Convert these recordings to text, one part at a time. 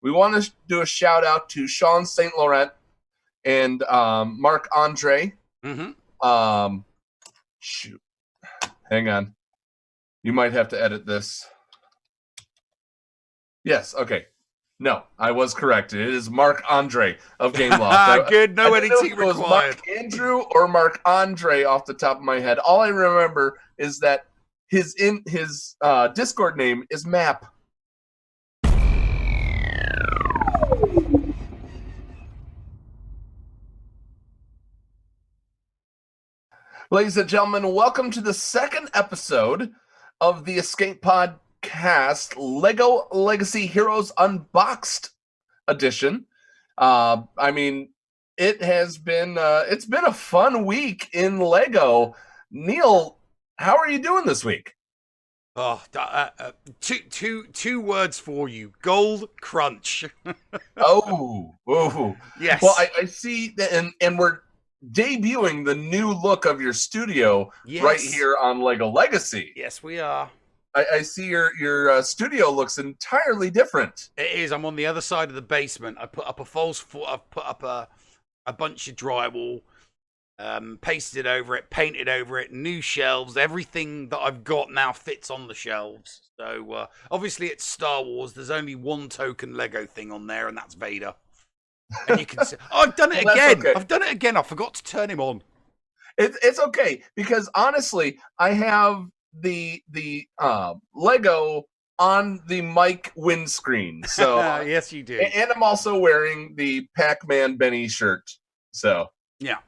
we want to do a shout out to Sean St. Laurent and Marc Andre. Shoot, hang on. You might have to edit this. Yes, okay. No, I was correct. It is Marc Andre of Gameloft. Good, no editing required. It was required. Marc Andrew or Marc Andre off the top of my head. All I remember is that his Discord name is Map. Ladies and gentlemen, welcome to the second episode of the Escape Podcast Lego Legacy Heroes Unboxed edition. I mean, it's been a fun week in Lego. Neil, how are you doing this week? Oh, two words for you: Gold Crunch. Oh, yes. Well, I see that, and we're debuting the new look of your studio right here on Lego Legacy. Yes, we are. I see your studio looks entirely different. It is. I'm on the other side of the basement. I put up I've put up a bunch of drywall, pasted over it, painted over it, new shelves. Everything that I've got now fits on the shelves. So obviously it's Star Wars. There's only one token Lego thing on there, and that's Vader. And you can see, I've done it again. Okay. I've done it again. I forgot to turn him on. It's okay, because honestly, I have the Lego on the mic windscreen. So yes, you do. And I'm also wearing the Pac-Man Benny shirt. So yeah,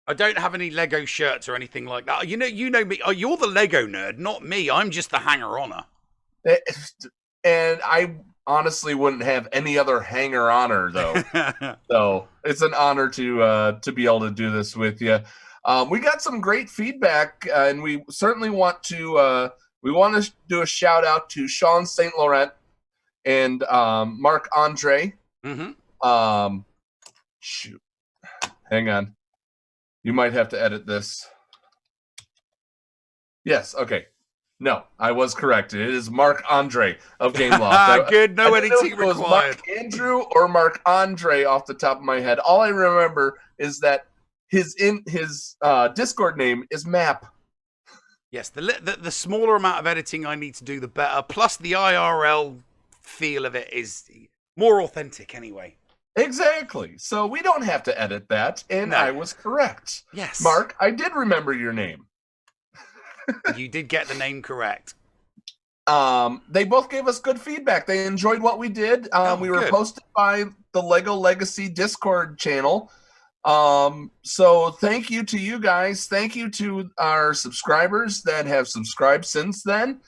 I don't have any Lego shirts or anything like that. You know me. Oh, you're the Lego nerd, not me. I'm just the hanger-oner. And I honestly wouldn't have any other hanger-oner though. So it's an honor to be able to do this with you. We got some great feedback, and we certainly want to do a shout out to Sean St. Laurent and Marc Andre. Shoot, hang on. You might have to edit this. Yes, okay. No, I was correct. It is Marc Andre of Gameloft. Good, no editing required. It was Marc Andrew or Marc Andre off the top of my head. All I remember is that his Discord name is Map. Yes, the smaller amount of editing I need to do, the better. Plus, the IRL feel of it is more authentic anyway. Exactly. So we don't have to edit that, and no. I was correct. Yes. Mark, I did remember your name. You did get the name correct. They both gave us good feedback. They enjoyed what we did. We were posted by the Lego Legacy Discord channel. So thank you to you guys. Thank you to our subscribers that have subscribed since then.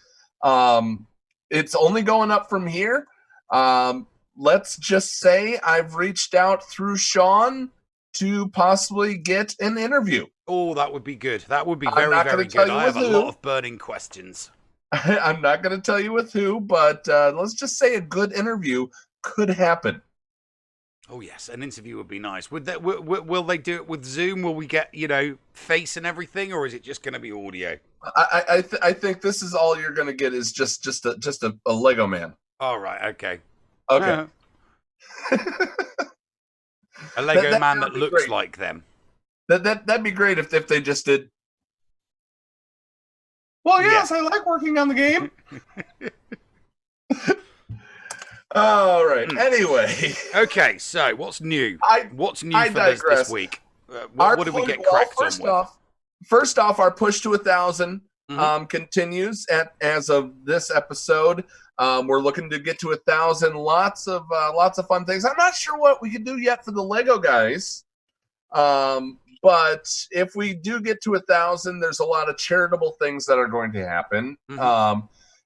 It's only going up from here. Let's just say I've reached out through Sean to possibly get an interview. Oh, that would be good. That would be very, very good. I have a lot of burning questions. I'm not going to tell you with who, but let's just say a good interview could happen. Oh, yes. An interview would be nice. Will they do it with Zoom? Will we get, face and everything, or is it just going to be audio? I think this is all you're going to get is just a Lego man. All right. Okay. Okay. A Lego man that looks like them. That'd be great if they just did. Well, yes, I like working on the game. All right. Anyway. Okay, so what's new? What's new for this week? What did we get cracked on with? First off, our push to 1,000 continues as of this episode. We're looking to get to 1,000. Lots of fun things. I'm not sure what we can do yet for the Lego guys. But if we do get to 1,000, there's a lot of charitable things that are going to happen,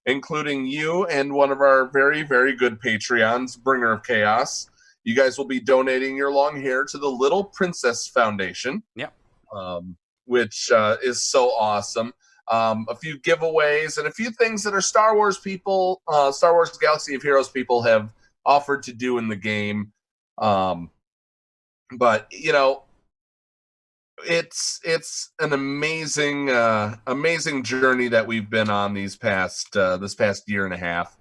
including you and one of our very, very good Patreons, Bringer of Chaos. You guys will be donating your long hair to the Little Princess Foundation. Yep. Which is so awesome. A few giveaways and a few things that our Star Wars people, Star Wars Galaxy of Heroes people have offered to do in the game. But, it's an amazing journey that we've been on this past year and a half.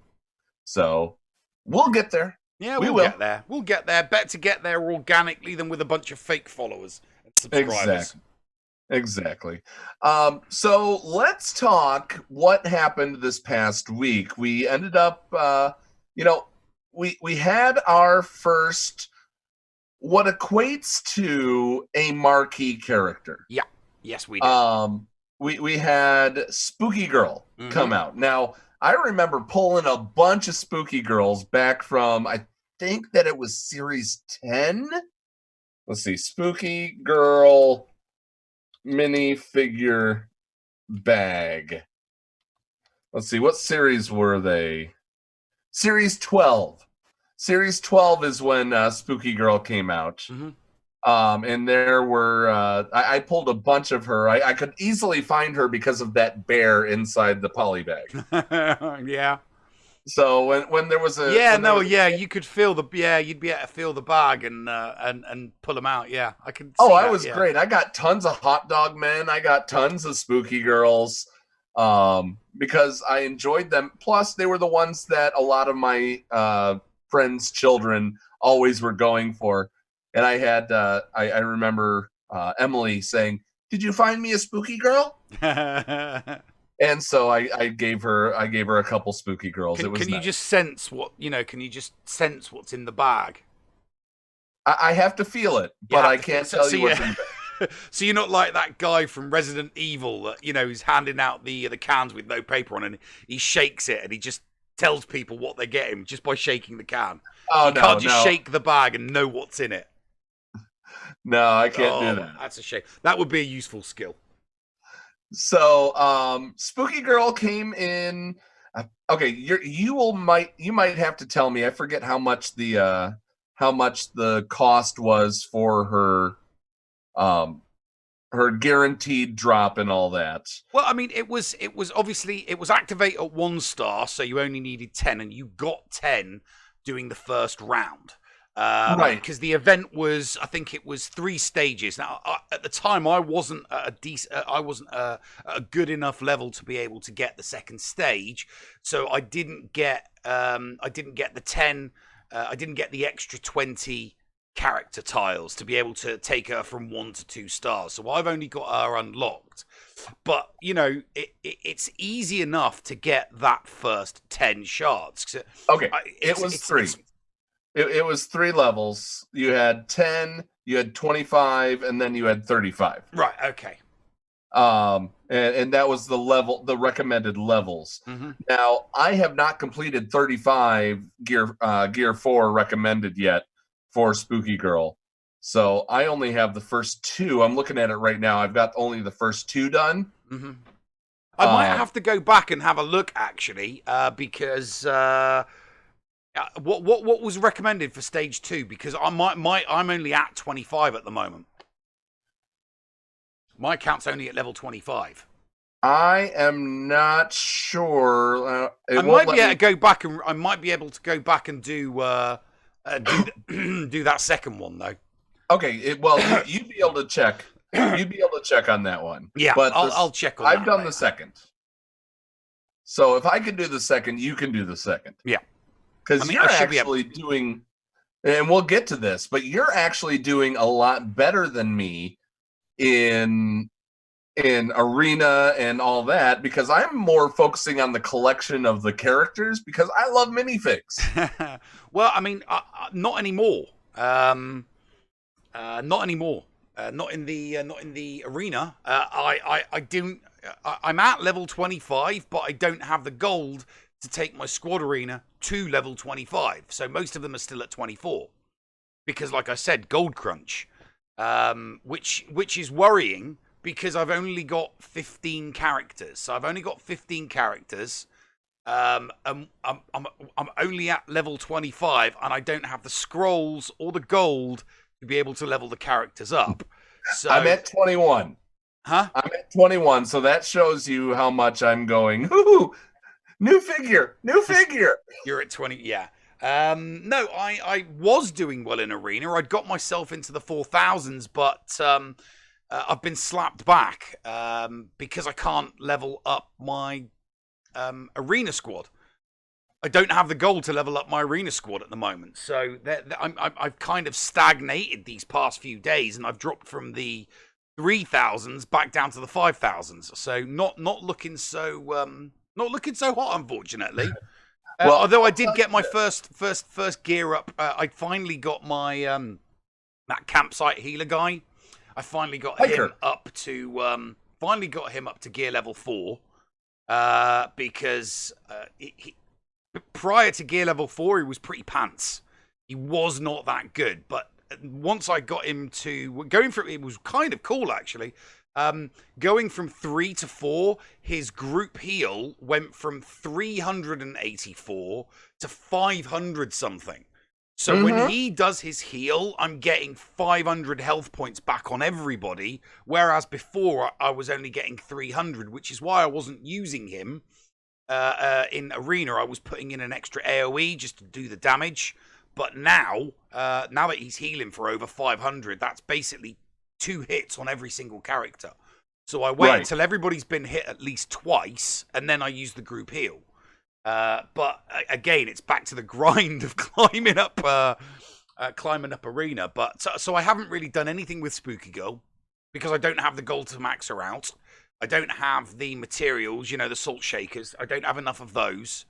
So we'll get there. Yeah, we'll get there. We'll get there. Better to get there organically than with a bunch of fake followers and subscribers. Exactly. So let's talk what happened this past week. We ended up, we had our first, what equates to a marquee character. Yeah. Yes, we did. We had Spooky Girl come out. Now, I remember pulling a bunch of Spooky Girls back from, I think that it was series 10. Let's see, Spooky Girl minifigure bag. Let's see, what series were they? Series 12. Series 12 is when Spooky Girl came out. And there were, I pulled a bunch of her. I could easily find her because of that bear inside the poly bag. Yeah. So when there was a you could feel you'd be able to feel the bag and pull them out. Yeah, I can. I was great. I got tons of hot dog men. I got tons of Spooky Girls, because I enjoyed them. Plus, they were the ones that a lot of my friends' children always were going for. And I had I remember Emily saying, "Did you find me a Spooky Girl?" And so I gave her a couple Spooky Girls. It was Can you nice. just sense Can you just sense what's in the bag? I have to feel it, but I can't tell you what's in the bag. So you're not like that guy from Resident Evil that who's handing out the cans with no paper on, and he shakes it and he just tells people what they get him just by shaking the can. You can't just shake the bag and know what's in it. No, I can't do that. That's a shame. That would be a useful skill. So, Spooky Girl came in. Okay, you might have to tell me. I forget how much the cost was for her guaranteed drop and all that. Well, I mean, it was obviously activate at 1 star, so you only needed 10, and you got 10 doing the first round. Right, because the event was, I think it was 3 stages. Now, at the time, I wasn't at a good enough level to be able to get the second stage, so I didn't get the 10. I didn't get the extra 20 character tiles to be able to take her from 1 to 2 stars. So I've only got her unlocked. But it's easy enough to get that first 10 shards. Okay, it was 3. It was 3 levels. You had 10, you had 25, and then you had 35. Right. Okay. And that was the recommended levels. Now, I have not completed 35 gear 4 recommended yet for Spooky Girl. So I only have the first 2. I'm looking at it right now. I've got only the first 2 done. I might have to go back and have a look, actually, because what was recommended for stage 2? Because I'm only at 25 at the moment. My account's only at level 25. I am not sure. I might be able to go back and do do that second one though. Okay, you'd be able to check. You'd be able to check on that one. Yeah, but I'll check on that. I've done the second. So if I can do the second, you can do the second. Yeah. Because you're actually doing, and we'll get to this, but you're actually doing a lot better than me in arena and all that, because I'm more focusing on the collection of the characters because I love minifigs. Well, I mean, not anymore. Not anymore. Not in the arena. I'm at level 25, but I don't have the gold to take my squad arena to level 25. So most of them are still at 24 because, like I said, gold crunch, which is worrying because I've only got 15 characters. So I've only got 15 characters. I'm only at level 25, and I don't have the scrolls or the gold to be able to level the characters up. So I'm at 21. Huh? I'm at 21, so that shows you how much I'm going. Ooh, new figure. You're at 20, yeah. No, I was doing well in arena. I'd got myself into the 4,000s, but I've been slapped back because I can't level up my arena squad. I don't have the gold to level up my arena squad at the moment, so I've kind of stagnated these past few days, and I've dropped from the 3,000s back down to the 5,000s. So not looking so hot, unfortunately. Well, although I did get my first gear up. I finally got my that campsite healer guy. I finally got him up to gear level 4 because prior to gear level 4 he was pretty pants. He was not that good, but once I got him to going from, it was kind of cool actually. Going from 3 to 4, his group heal went from 384 to 500 something. So when he does his heal, I'm getting 500 health points back on everybody, whereas before I was only getting 300, which is why I wasn't using him in arena. I was putting in an extra AoE just to do the damage. But now that he's healing for over 500, that's basically 2 hits on every single character. So I wait until everybody's been hit at least twice, and then I use the group heal. But again, it's back to the grind of climbing up arena. But so I haven't really done anything with Spooky Girl because I don't have the gold to max her out. I don't have the materials, the salt shakers. I don't have enough of those.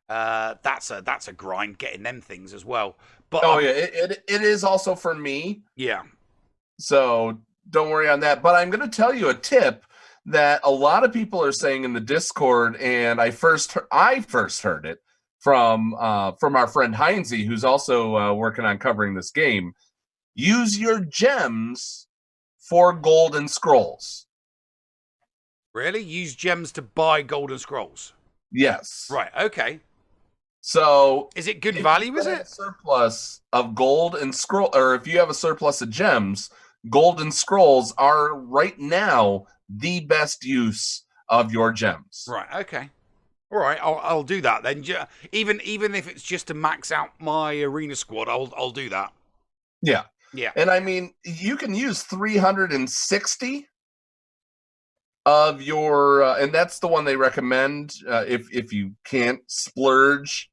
That's a grind getting them things as well. But it is also for me. Yeah. So don't worry on that. But I'm going to tell you a tip that a lot of people are saying in the Discord, and I first heard it from our friend Heinze, who's also working on covering this game. Use your gems for golden scrolls. Really? Use gems to buy golden scrolls? Yes. Right. Okay. So is it good value? Is it surplus of gold and scroll, or if you have a surplus of gems, golden scrolls are right now the best use of your gems. Right. Okay. All right. I'll do that then. Even if it's just to max out my arena squad, I'll do that. Yeah. Yeah. And I mean, you can use 360 of your, and that's the one they recommend if you can't splurge,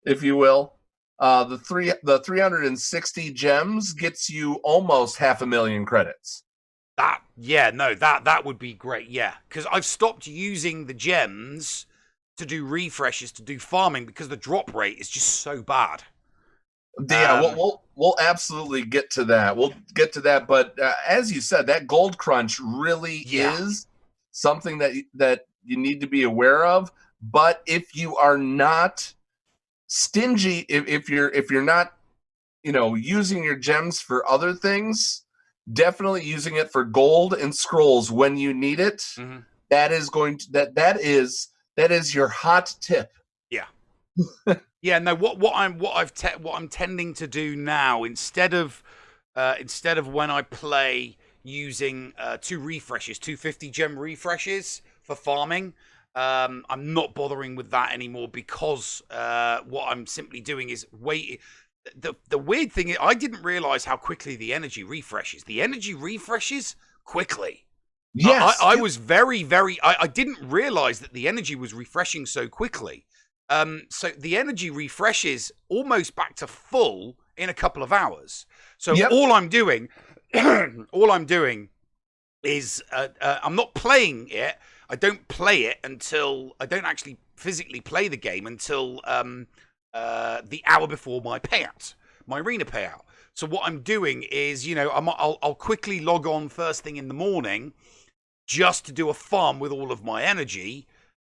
if you will. The 360 gems gets you almost 500,000 credits. That would be great. Yeah, because I've stopped using the gems to do refreshes, to do farming, because the drop rate is just so bad. Yeah, we'll absolutely get to that. We'll get to that, but as you said, that gold crunch really is something that you need to be aware of. But if you are not stingy, if you're not, using your gems for other things, definitely using it for gold and scrolls when you need it. Mm-hmm. That is your hot tip. Yeah. Yeah. No. What I'm tending to do now, instead of when I play using 250 gem refreshes for farming, I'm not bothering with that anymore, because what I'm simply doing is waiting. The weird thing is, I didn't realize how quickly the energy refreshes. The energy refreshes quickly. Yes. I was very, I didn't realize that the energy was refreshing so quickly. So the energy refreshes almost back to full in a couple of hours. So all I'm doing is I'm not playing it. I don't play it until I don't actually physically play the game until the hour before my payout, my arena payout. So what I'm doing is, I'll quickly log on first thing in the morning, just to do a farm with all of my energy,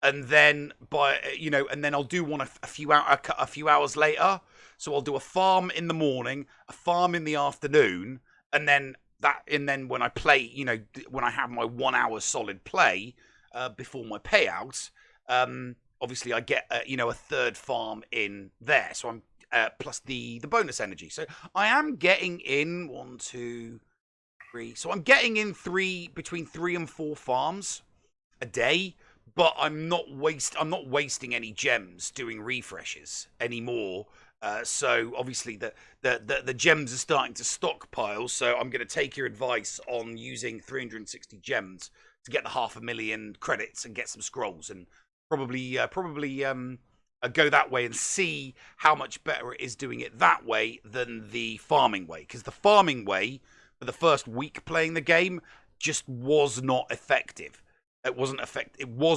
and then I'll do one a few hours later. So I'll do a farm in the morning, a farm in the afternoon, and then when I play, when I have my 1 hour solid play before my payout, obviously I get a third farm in there. So I'm plus the bonus energy. So I am getting in 1, 2, 3. So I'm getting in between 3 and 4 farms a day. But I'm not wasting any gems doing refreshes anymore. So obviously the gems are starting to stockpile. So I'm going to take your advice on using 360 gems to get the 500,000 credits and get some scrolls, and probably go that way and see how much better it is doing it that way than the farming way. Because the farming way, for the first week playing the game, just was not effective. It was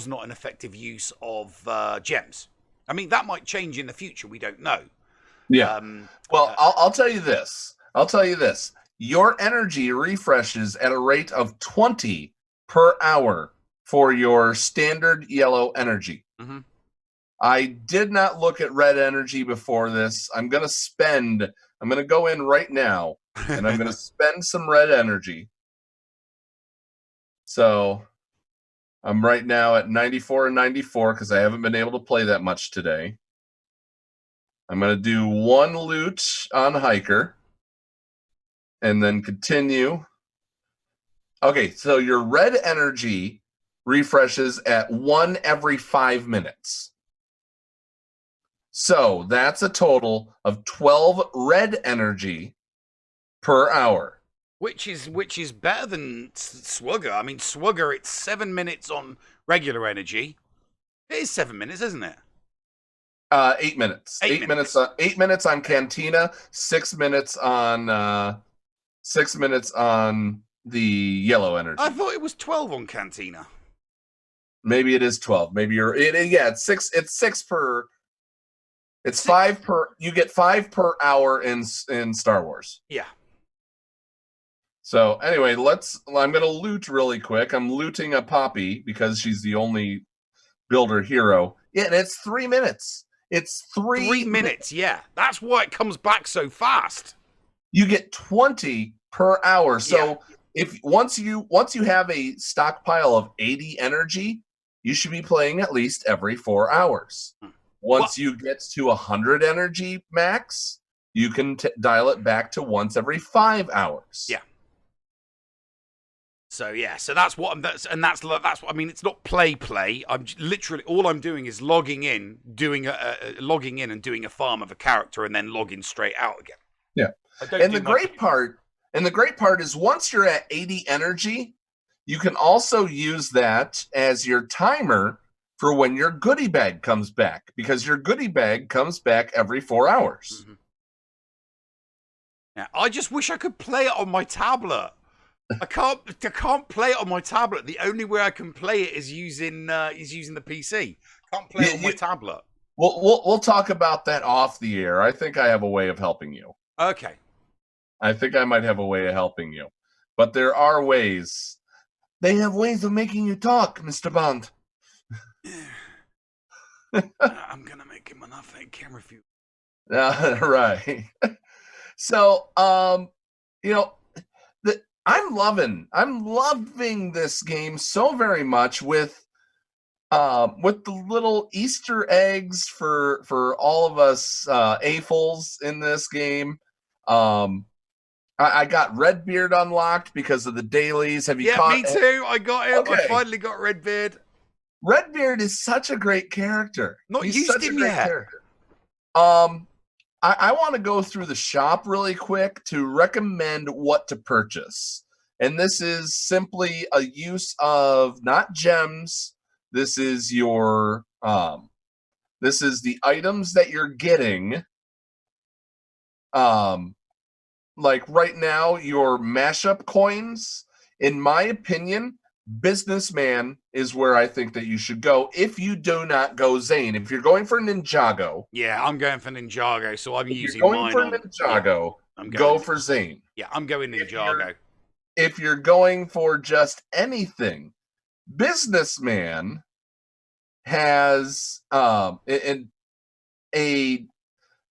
not an effective use of gems. I mean, that might change in the future. We don't know. Yeah. I'll tell you this. Your energy refreshes at a rate of 20 per hour for your standard yellow energy. Mm-hmm. I did not look at red energy before this. I'm going to go in right now and I'm going to spend some red energy. So I'm right now at 94 and 94 because I haven't been able to play that much today. I'm going to do one loot on Hiker and then continue. Okay, so your red energy refreshes at 1 every 5 minutes. So that's a total of 12 red energy per hour. Which is better than Swugger. I mean, Swugger, it's 7 minutes on regular energy. It is 7 minutes, isn't it? 8 minutes. 8 minutes. 8 minutes on Cantina. 6 minutes on. 6 minutes on the yellow energy. I thought it was 12 on Cantina. Maybe it is 12. Maybe you're. Yeah, it's 6. It's 6 per. It's 5 per. You get 5 per hour in Star Wars. Yeah. So anyway, I'm going to loot really quick. I'm looting a Poppy because she's the only builder hero. Yeah, and it's 3 minutes. It's 3 minutes. Yeah, that's why it comes back so fast. You get 20 per hour. So if once you have a stockpile of 80 energy, you should be playing at least every 4 hours. Once you get to 100 energy max, you can dial it back to once every 5 hours. Yeah. So that's what that's what I mean. It's not play. I'm literally all I'm doing is logging in and doing a farm of a character, and then logging straight out again. Yeah. And the great part is once you're at 80 energy, you can also use that as your timer for when your goodie bag comes back, because your goodie bag comes back every 4 hours. Mm-hmm. Yeah, I just wish I could play it on my tablet. I can't play it on my tablet. The only way I can play it is using the PC. Can't play it on my tablet. We'll talk about that off the air. I think I have a way of helping you. Okay. I think I might have a way of helping you. But there are ways. They have ways of making you talk, Mr. Bond. I'm gonna make him an off-air camera view. Right. So, I'm loving this game so very much with the little Easter eggs for all of us AFOLs in this game. I got Redbeard unlocked because of the dailies. Have you caught? Me too. I got him. Okay. I finally got Redbeard. Redbeard is such a great character. He's used him yet. Character. I want to go through the shop really quick to recommend what to purchase. And this is simply a use of not gems. This is your this is the items that you're getting. Like right now, your mashup coins, in my opinion, Businessman is where I think that you should go if you do not go Zane. If you're going for Ninjago. Yeah, I'm going for Ninjago, so I'm using mine. Going for Ninjago, go for Zane. Yeah, I'm going Ninjago. If you're going for just anything, Businessman has a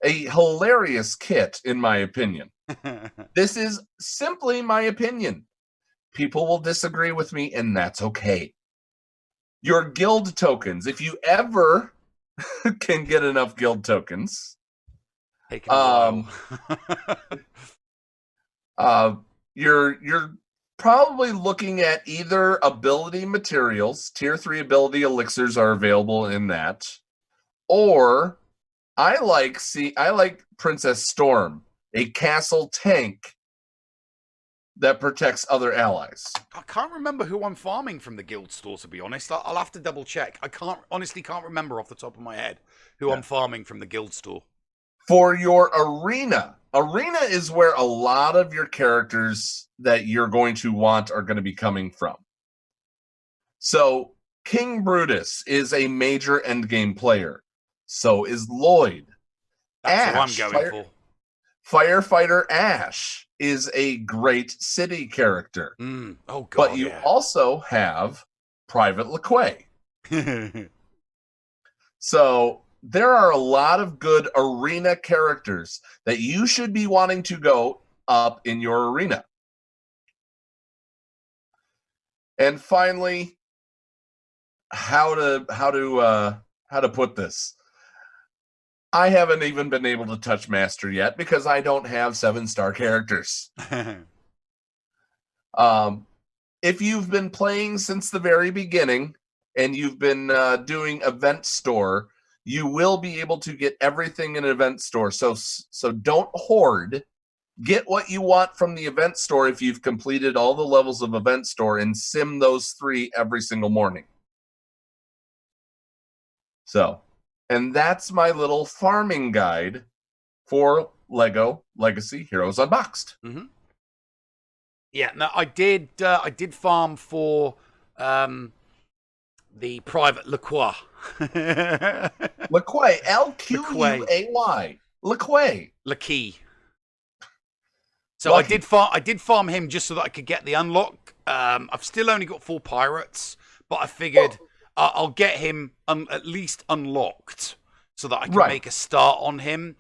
hilarious kit, in my opinion. This is simply my opinion. People will disagree with me, and that's okay. Your guild tokens, if you ever can get enough guild tokens, you're probably looking at either ability materials. Tier 3 ability elixirs are available in that, or I like Princess Storm, a castle tank that protects other allies. I can't remember who I'm farming from the guild store, to be honest. I'll have to double check. I honestly can't remember off the top of my head who I'm farming from the guild store. For your arena is where a lot of your characters that you're going to want are going to be coming from. So King Brutus is a major endgame player. So is Lloyd. That's what I'm going for. Firefighter Ash is a great city character. Oh god! But you also have Private LeQuay. So there are a lot of good arena characters that you should be wanting to go up in your arena. And finally, how to put this? I haven't even been able to touch Master yet because I don't have 7-star characters. If you've been playing since the very beginning and you've been doing Event Store, you will be able to get everything in Event Store. So don't hoard. Get what you want from the Event Store if you've completed all the levels of Event Store and sim those 3 every single morning. So, and that's my little farming guide for Lego Legacy Heroes Unboxed. Mm-hmm. Yeah, no, I did farm for the Private LeQuay. LeQuay, L-Q-U-A-Y. LeQuay. LeQuay. So Lucky. I did farm him just so that I could get the unlock. I've still only got 4 pirates, but I figured I'll get him at least unlocked so that I can make a start on him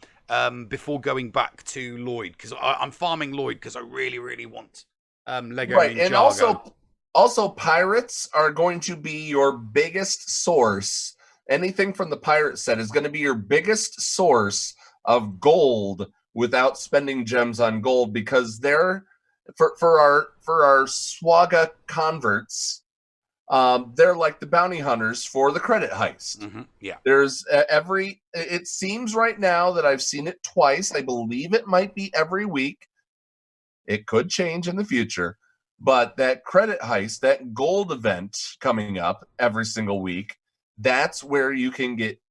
before going back to Lloyd, because I'm farming Lloyd because I really, really want Lego Ninjago. And also pirates are going to be your biggest source. Anything from the pirate set is going to be your biggest source of gold without spending gems on gold, because they're for our Swaga converts. They're like the bounty hunters for the credit heist. Mm-hmm. Yeah. There's it seems right now that I've seen it twice. I believe it might be every week. It could change in the future, but that credit heist, that gold event coming up every single week, that's where you can get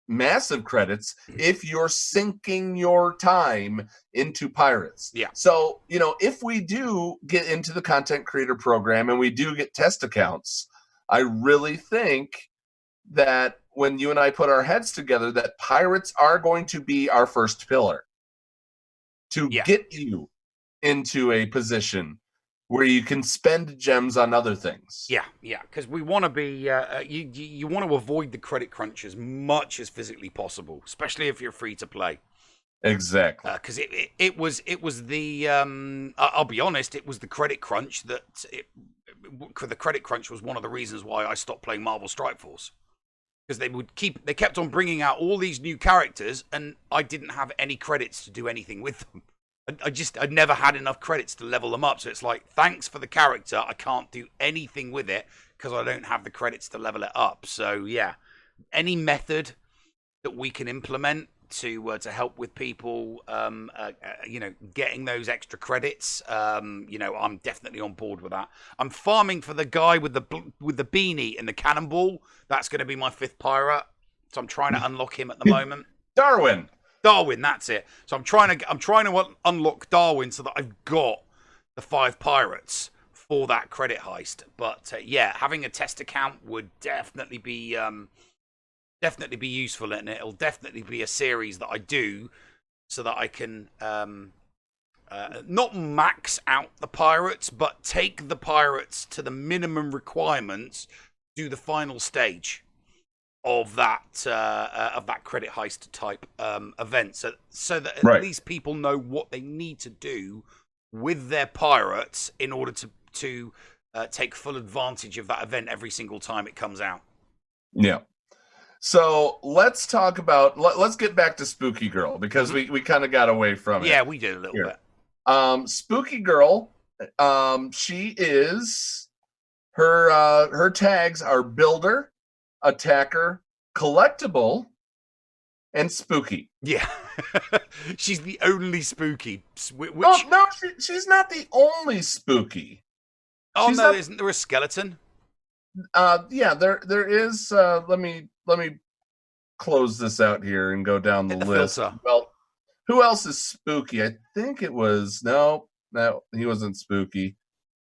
massive credits if you're sinking your time into pirates. Yeah. So, if we do get into the content creator program and we do get test accounts, I really think that when you and I put our heads together, that pirates are going to be our first pillar to get you into a position where you can spend gems on other things. Yeah, because we want to be, you want to avoid the credit crunch as much as physically possible, especially if you're free to play. Exactly. Because it was the, I'll be honest, it was the credit crunch the credit crunch was one of the reasons why I stopped playing Marvel Strike Force. Because they kept on bringing out all these new characters, and I didn't have any credits to do anything with them. I'd never had enough credits to level them up. So it's like, thanks for the character, I can't do anything with it because I don't have the credits to level it up. So yeah, any method that we can implement to help with people, getting those extra credits, I'm definitely on board with that. I'm farming for the guy with the beanie and the cannonball. That's going to be my 5th pirate. So I'm trying to unlock him at the moment. Darwin, that's it. So I'm trying to unlock Darwin so that I've got the 5 pirates for that credit heist. But having a test account would definitely be useful, and it'll definitely be a series that I do so that I can not max out the pirates, but take the pirates to the minimum requirements, do the final stage of that credit heist type event, so that at least people know what they need to do with their pirates in order to take full advantage of that event every single time it comes out. Yeah. So let's talk about, let's get back to Spooky Girl, because we kind of got away from it. Yeah, we did a little bit. Spooky Girl, she is, her tags are Builder, Attacker, Collectible, and Spooky. Yeah. She's the only Spooky. No, she's not the only Spooky. Isn't there a skeleton? Yeah, there is. Let me close this out here and go down the list. Filter. Well, who else is spooky? I think it was no, he wasn't spooky.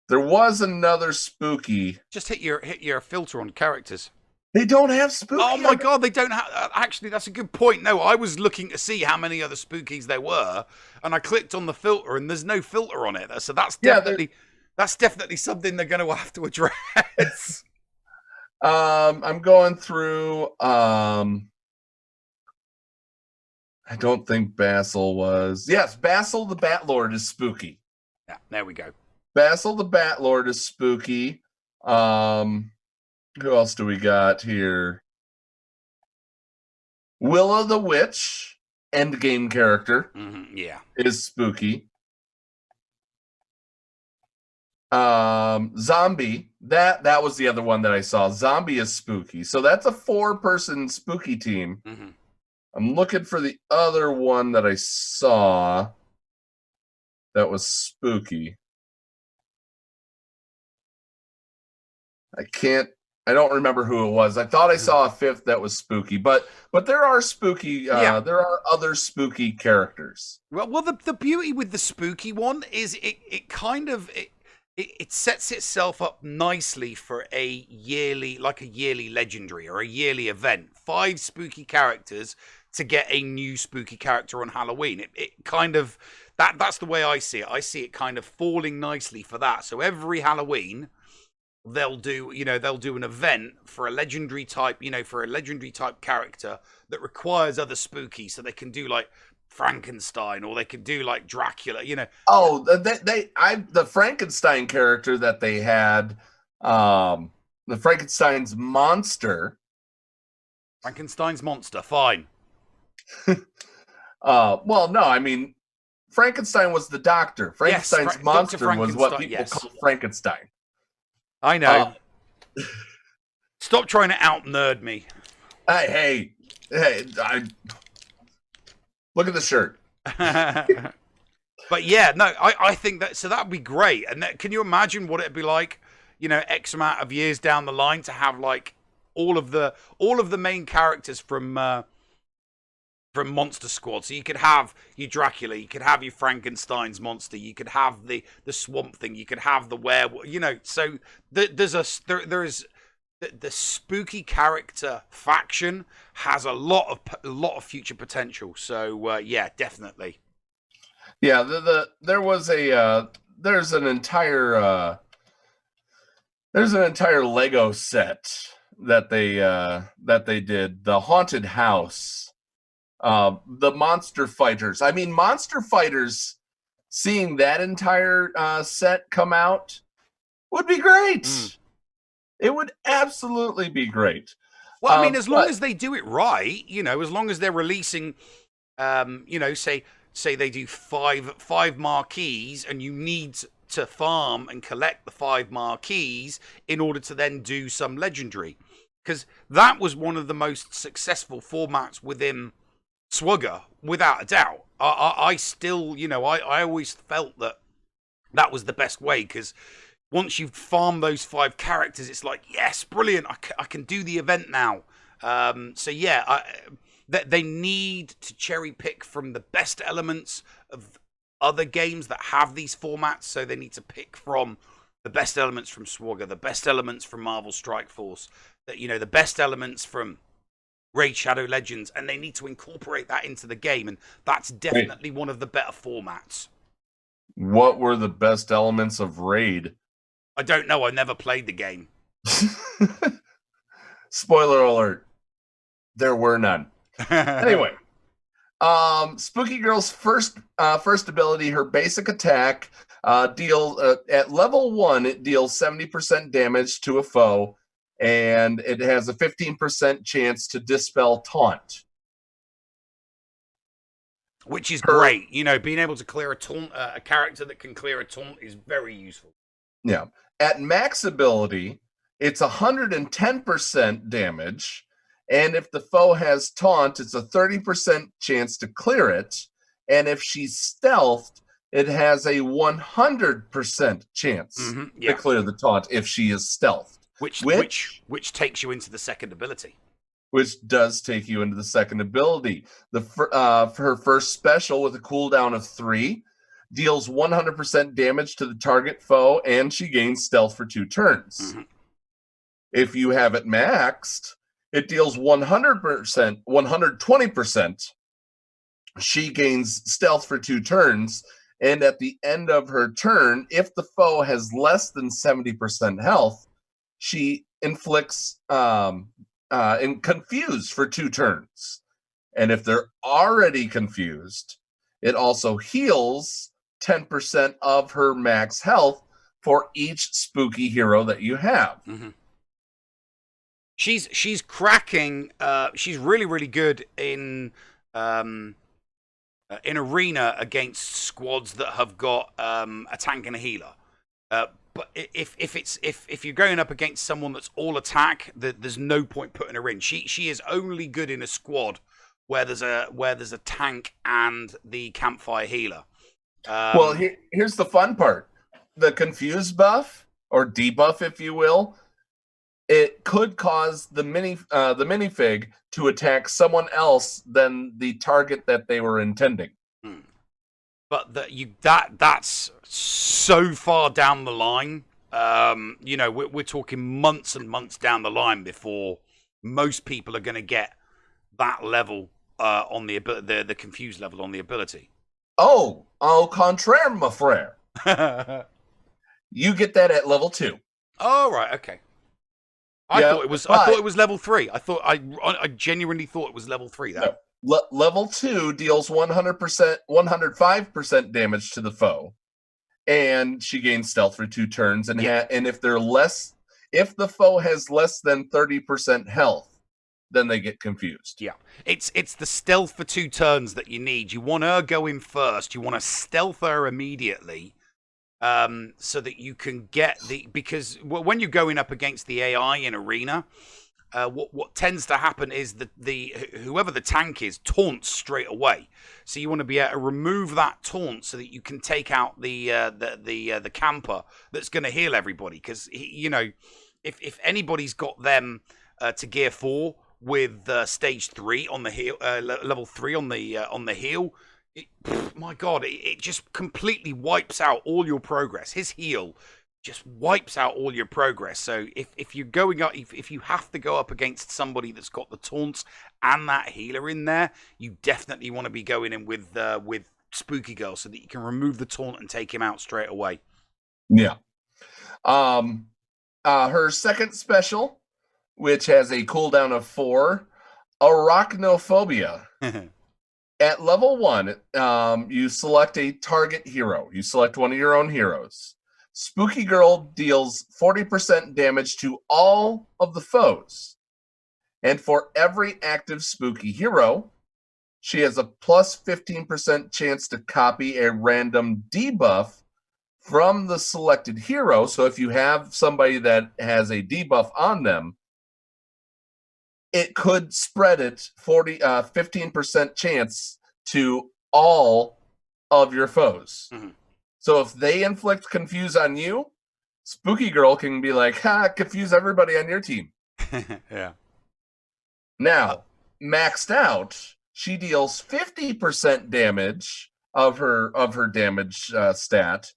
There was another spooky. Just hit your filter on characters. They don't have spooky. Oh my god, they don't have. Actually, that's a good point. No, I was looking to see how many other spookies there were, and I clicked on the filter, and there's no filter on it. So that's definitely something they're going to have to address. I'm going through. I don't think Basil was. Yes, Basil the Batlord is spooky. Yeah, there we go. Basil the Batlord is spooky. Who else do we got here? Willa the Witch, endgame character. Yeah. Is spooky. Zombie. That was the other one that I saw. Zombie is spooky. So that's a 4-person spooky team. I'm looking for the other one that I saw that was spooky. I don't remember who it was. I thought I saw a 5th that was spooky, but there are spooky. There are other spooky characters. Well, the beauty with the spooky one is it sets itself up nicely for a yearly legendary or a yearly event. 5 spooky characters to get a new spooky character on Halloween. It kind of that's the way I see it. I see it kind of falling nicely for that. So every Halloween, they'll do an event for a legendary type, character that requires other spooky, so they can do like Frankenstein, or they could do like Dracula, Oh, the Frankenstein character that they had, the Frankenstein's monster. Frankenstein's monster, fine. Well, no, I mean, Frankenstein was the doctor. Frankenstein's monster was what people call Frankenstein. I know. Stop trying to out-nerd me. Hey, look at the shirt. But yeah, no, I think that, so that would be great. And can you imagine what it'd be like, X amount of years down the line to have like all of the main characters from Monster Squad. So you could have your Dracula, you could have your Frankenstein's monster, you could have the Swamp Thing, you could have the werewolf. So there's the spooky character faction has a lot of future potential. So yeah, definitely. Yeah, there's an entire Lego set that they did, the Haunted House, the Monster Fighters. I mean, Monster Fighters, seeing that entire set come out would be great. It would absolutely be great. Well, I mean, as long as they do it right, as long as they're releasing, say they do five marquees, and you need to farm and collect the 5 marquees in order to then do some legendary, because that was one of the most successful formats within SWGOH, without a doubt. I still, I always felt that was the best way, because once you've farmed those 5 characters, it's like, yes, brilliant, I can do the event now. So yeah, they need to cherry pick from the best elements of other games that have these formats. So they need to pick from the best elements from SWGOH, the best elements from Marvel Strike Force, the best elements from Raid Shadow Legends, and they need to incorporate that into the game. And that's definitely one of the better formats. What were the best elements of Raid? I don't know. I never played the game. Spoiler alert. There were none. Anyway, Spooky Girl's first ability, her basic attack, at level 1, it deals 70% damage to a foe, and it has a 15% chance to dispel taunt. Which is great. Being able to clear a taunt, a character that can clear a taunt is very useful. Yeah. At max ability, it's 110% damage, and if the foe has taunt, it's a 30% chance to clear it, and if she's stealthed, it has a 100% chance to clear the taunt if she is stealthed. Which takes you into the second ability. which does take you into the second ability. Her first special with a cooldown of 3 deals 100% damage to the target foe, and she gains stealth for 2 turns. Mm-hmm. If you have it maxed, it deals 120%. She gains stealth for 2 turns, and at the end of her turn, if the foe has less than 70% health, she inflicts and confused for 2 turns. And if they're already confused, it also heals 10% of her max health for each spooky hero that you have. Mm-hmm. She's cracking. She's really, really good in arena against squads that have got a tank and a healer. But if you're going up against someone that's all attack, there's no point putting her in. She is only good in a squad where there's a tank and the campfire healer. Well, here's the fun part: the confuse buff or debuff, if you will, it could cause the minifig to attack someone else than the target that they were intending. But that's so far down the line. We're talking months and months down the line before most people are going to get that level on the confused level on the ability. Oh, au contraire, my frère. You get that at level 2. Oh, right, okay. I thought it was level 3. I genuinely thought it was level 3. That. No. Level 2 deals 105% damage to the foe, and she gains stealth for 2 turns. And if the foe has less than 30% health, then they get confused. Yeah, it's the stealth for 2 turns that you need. You want her go in first. You want to stealth her immediately, so that you can get because when you're going up against the AI in arena, what tends to happen is that whoever the tank is taunts straight away. So you want to be able to remove that taunt so that you can take out the camper that's going to heal everybody. Because if anybody's got them to gear 4 with stage 3 on the heal, level 3 on the heal. My God, it just completely wipes out all your progress. His heal just wipes out all your progress. So if you're going up, if you have to go up against somebody that's got the taunts and that healer in there, you definitely want to be going in with Spooky Girl so that you can remove the taunt and take him out straight away. Yeah. Her second special, which has a cooldown of 4, Arachnophobia. At level 1, you select a target hero. You select one of your own heroes. Spooky Girl deals 40% damage to all of the foes. And for every active spooky hero, she has a plus 15% chance to copy a random debuff from the selected hero. So if you have somebody that has a debuff on them, it could spread it 15% chance to all of your foes. Mm-hmm. So if they inflict confuse on you, Spooky Girl can be like, confuse everybody on your team. Yeah. Now, maxed out, she deals 50% damage of her damage stat.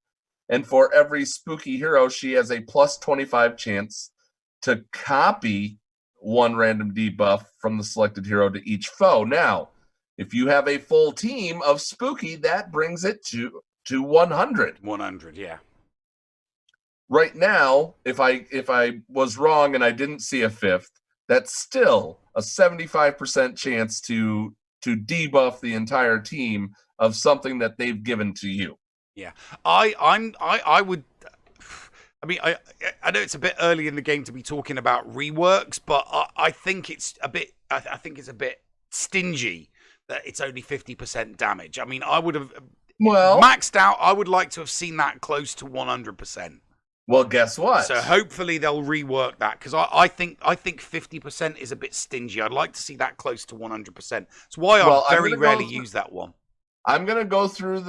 And for every spooky hero, she has a plus 25 chance to copy one random debuff from the selected hero to each foe. Now, if you have a full team of spooky, that brings it to 100. 100, yeah. Right now, if I was wrong and I didn't see a 5th, that's still a 75% chance to debuff the entire team of something that they've given to you. Yeah, I would. I mean, I know it's a bit early in the game to be talking about reworks, but I think it's a bit. I think it's a bit stingy that it's only 50% damage. I mean, I would have maxed out. I would like to have seen that close to 100%. Well, guess what? So hopefully they'll rework that because I think 50% is a bit stingy. I'd like to see that close to 100%. It's why I very rarely use that one. I'm gonna go through.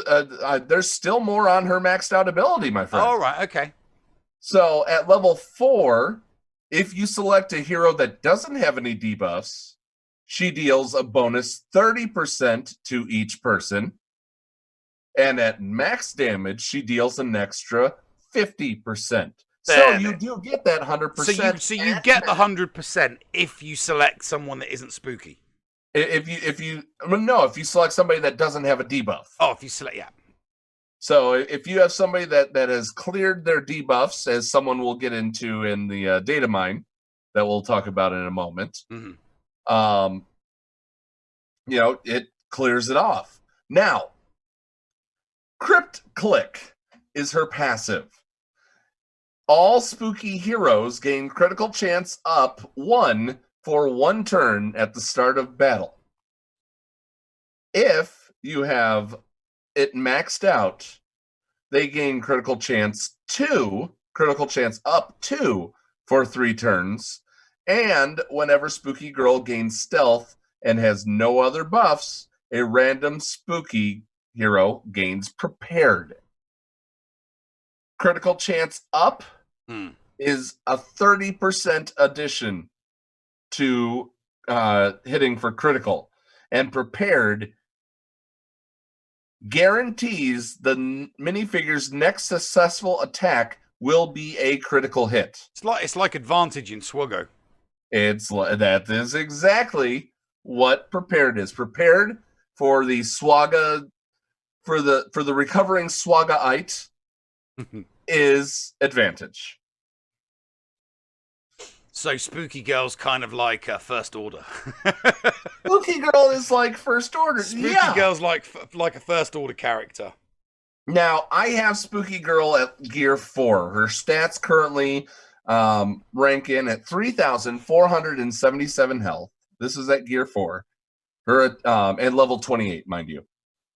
There's still more on her maxed out ability, my friend. All right, okay. So at level 4, if you select a hero that doesn't have any debuffs, she deals a bonus 30% to each person. And at max damage, she deals an extra 50%. So you do get that 100%. So you get the 100% if you select someone that isn't spooky. If you select somebody that doesn't have a debuff. Oh, if you select, yeah. So if you have somebody that has cleared their debuffs, as someone will get into in the data mine that we'll talk about in a moment, it clears it off. Now, Crypt Click is her passive. All spooky heroes gain critical chance up 1 for 1 turn at the start of battle. If you have it maxed out, they gain critical chance up 2 for 3 turns. And whenever Spooky Girl gains stealth and has no other buffs, a random spooky hero gains prepared. Critical chance up is a 30% addition to hitting for critical. And prepared guarantees the minifigure's next successful attack will be a critical hit. It's like advantage in Swaggo. That is exactly what prepared is. Prepared for the Swaga, for the recovering Swagaite is advantage. So Spooky Girl's kind of like First Order. Spooky Girl is like First Order. Spooky Girl's like a First Order character. Now, I have Spooky Girl at Gear 4. Her stats currently rank in at 3,477 health. This is at Gear 4. Her and level 28, mind you.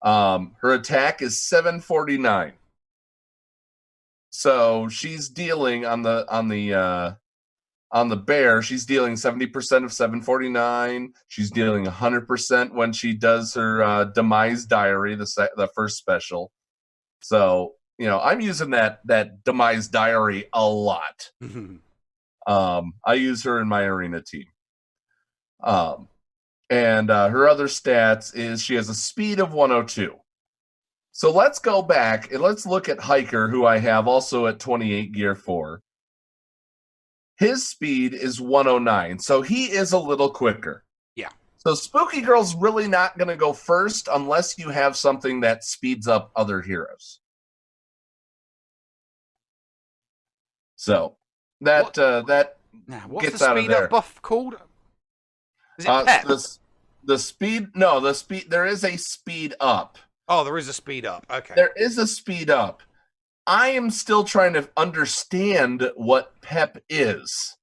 Her attack is 749. So she's dealing on the bear, she's dealing 70% of 749. She's dealing 100% when she does her Demise Diary, the first special. So, I'm using that Demise Diary a lot. I use her in my arena team. And her other stats is she has a speed of 102. So let's go back and let's look at Hiker, who I have also at 28 Gear 4. His speed is 109, so he is a little quicker. Yeah. So Spooky Girl's really not going to go first unless you have something that speeds up other heroes. So that what's gets the out of speed there. up buff called? Is it Pep? The speed? No, the speed. There is a speed up. Oh, there is a speed up. Okay. There is a speed up. I am still trying to understand what Pep is.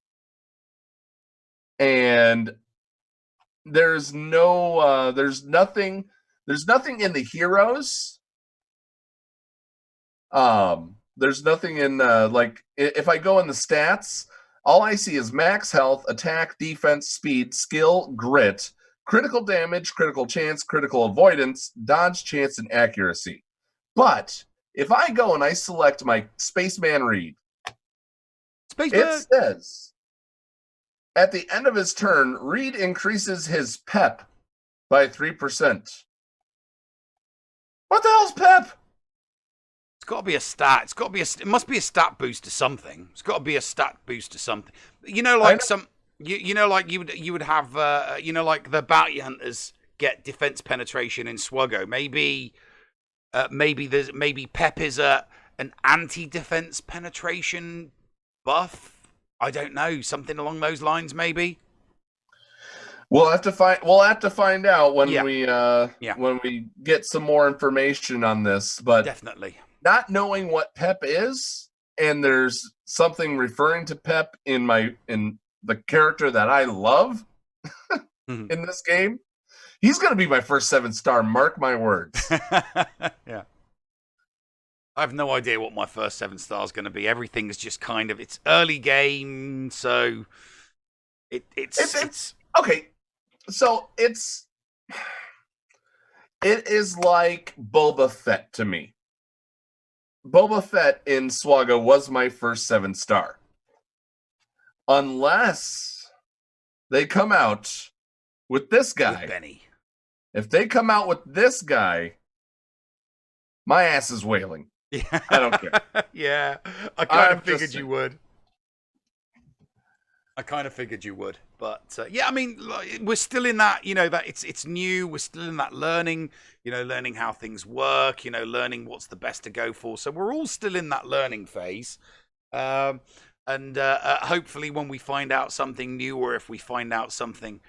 And there's nothing in the heroes. There's nothing in if I go in the stats, all I see is max health, attack, defense, speed, skill, grit, critical damage, critical chance, critical avoidance, dodge chance, and accuracy. But if I go and I select my Spaceman Reed, it says at the end of his turn, Reed increases his pep by 3%. What the hell's pep? It's got to be a stat. It must be a stat boost to something. It's got to be a stat boost to something. Like you would have like the bounty hunters get defense penetration in Swaggo. Maybe Pep is an anti-defense penetration buff. I don't know, something along those lines, maybe. We'll have to find out when we get some more information on this. But definitely, not knowing what Pep is, and there's something referring to Pep in the character that I love in this game. He's going to be my first 7-star. Mark my words. Yeah. I have no idea what my first 7-star is going to be. Everything is just kind of, it's early game, so it's okay. So it is like Boba Fett to me. Boba Fett in Swaggo was my first 7-star. Unless they come out with this guy, with Benny. If they come out with this guy, my ass is wailing. Yeah. I don't care. Yeah, I kind of figured you would. But yeah, I mean, we're still in that, that it's new. We're still in that learning, learning how things work, learning what's the best to go for. So we're all still in that learning phase. And hopefully when we find out something new, or if we find out something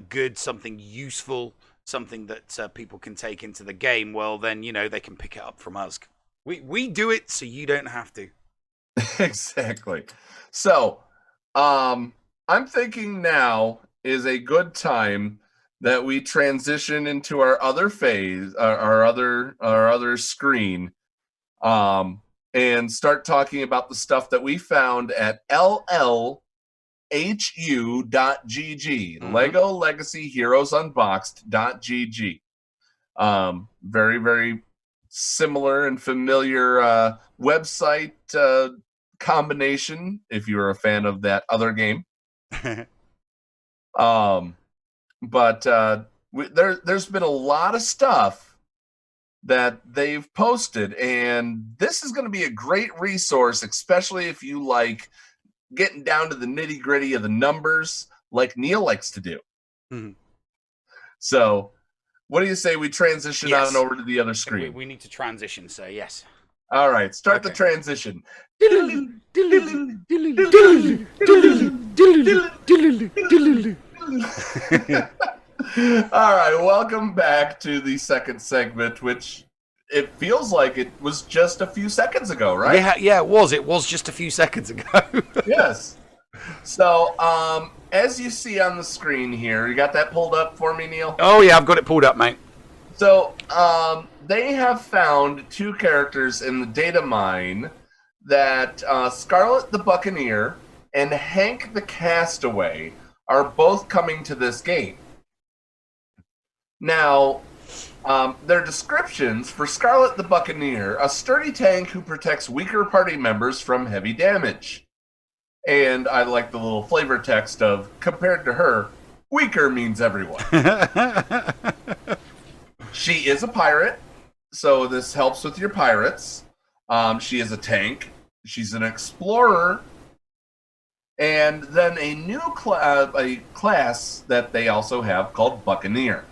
good, something useful, something that people can take into the game, well, then, they can pick it up from us. We do it so you don't have to. Exactly. So, I'm thinking now is a good time that we transition into our other phase, our other screen, and start talking about the stuff that we found at LLHU.GG, Lego Legacy Heroes Unboxed.gg. Very, very similar and familiar website combination if you're a fan of that other game. But there's been a lot of stuff that they've posted, and this is going to be a great resource, especially if you like getting down to the nitty gritty of the numbers like Neil likes to do. Mm-hmm. So what do you say we transition on over to the other screen? We need to transition, so yes. All right, start the transition. All right, welcome back to the second segment, which it feels like it was just a few seconds ago, right? Yeah, it was. It was just a few seconds ago. Yes. So, as you see on the screen here, you got that pulled up for me, Neil? Oh, yeah, I've got it pulled up, mate. So, they have found two characters in the data mine that Scarlet the Buccaneer and Hank the Castaway are both coming to this game. Now, their descriptions for Scarlet the Buccaneer, a sturdy tank who protects weaker party members from heavy damage. And I like the little flavor text of, compared to her, weaker means everyone. She is a pirate, so this helps with your pirates. She is a tank. She's an explorer. And then a new class that they also have called Buccaneer.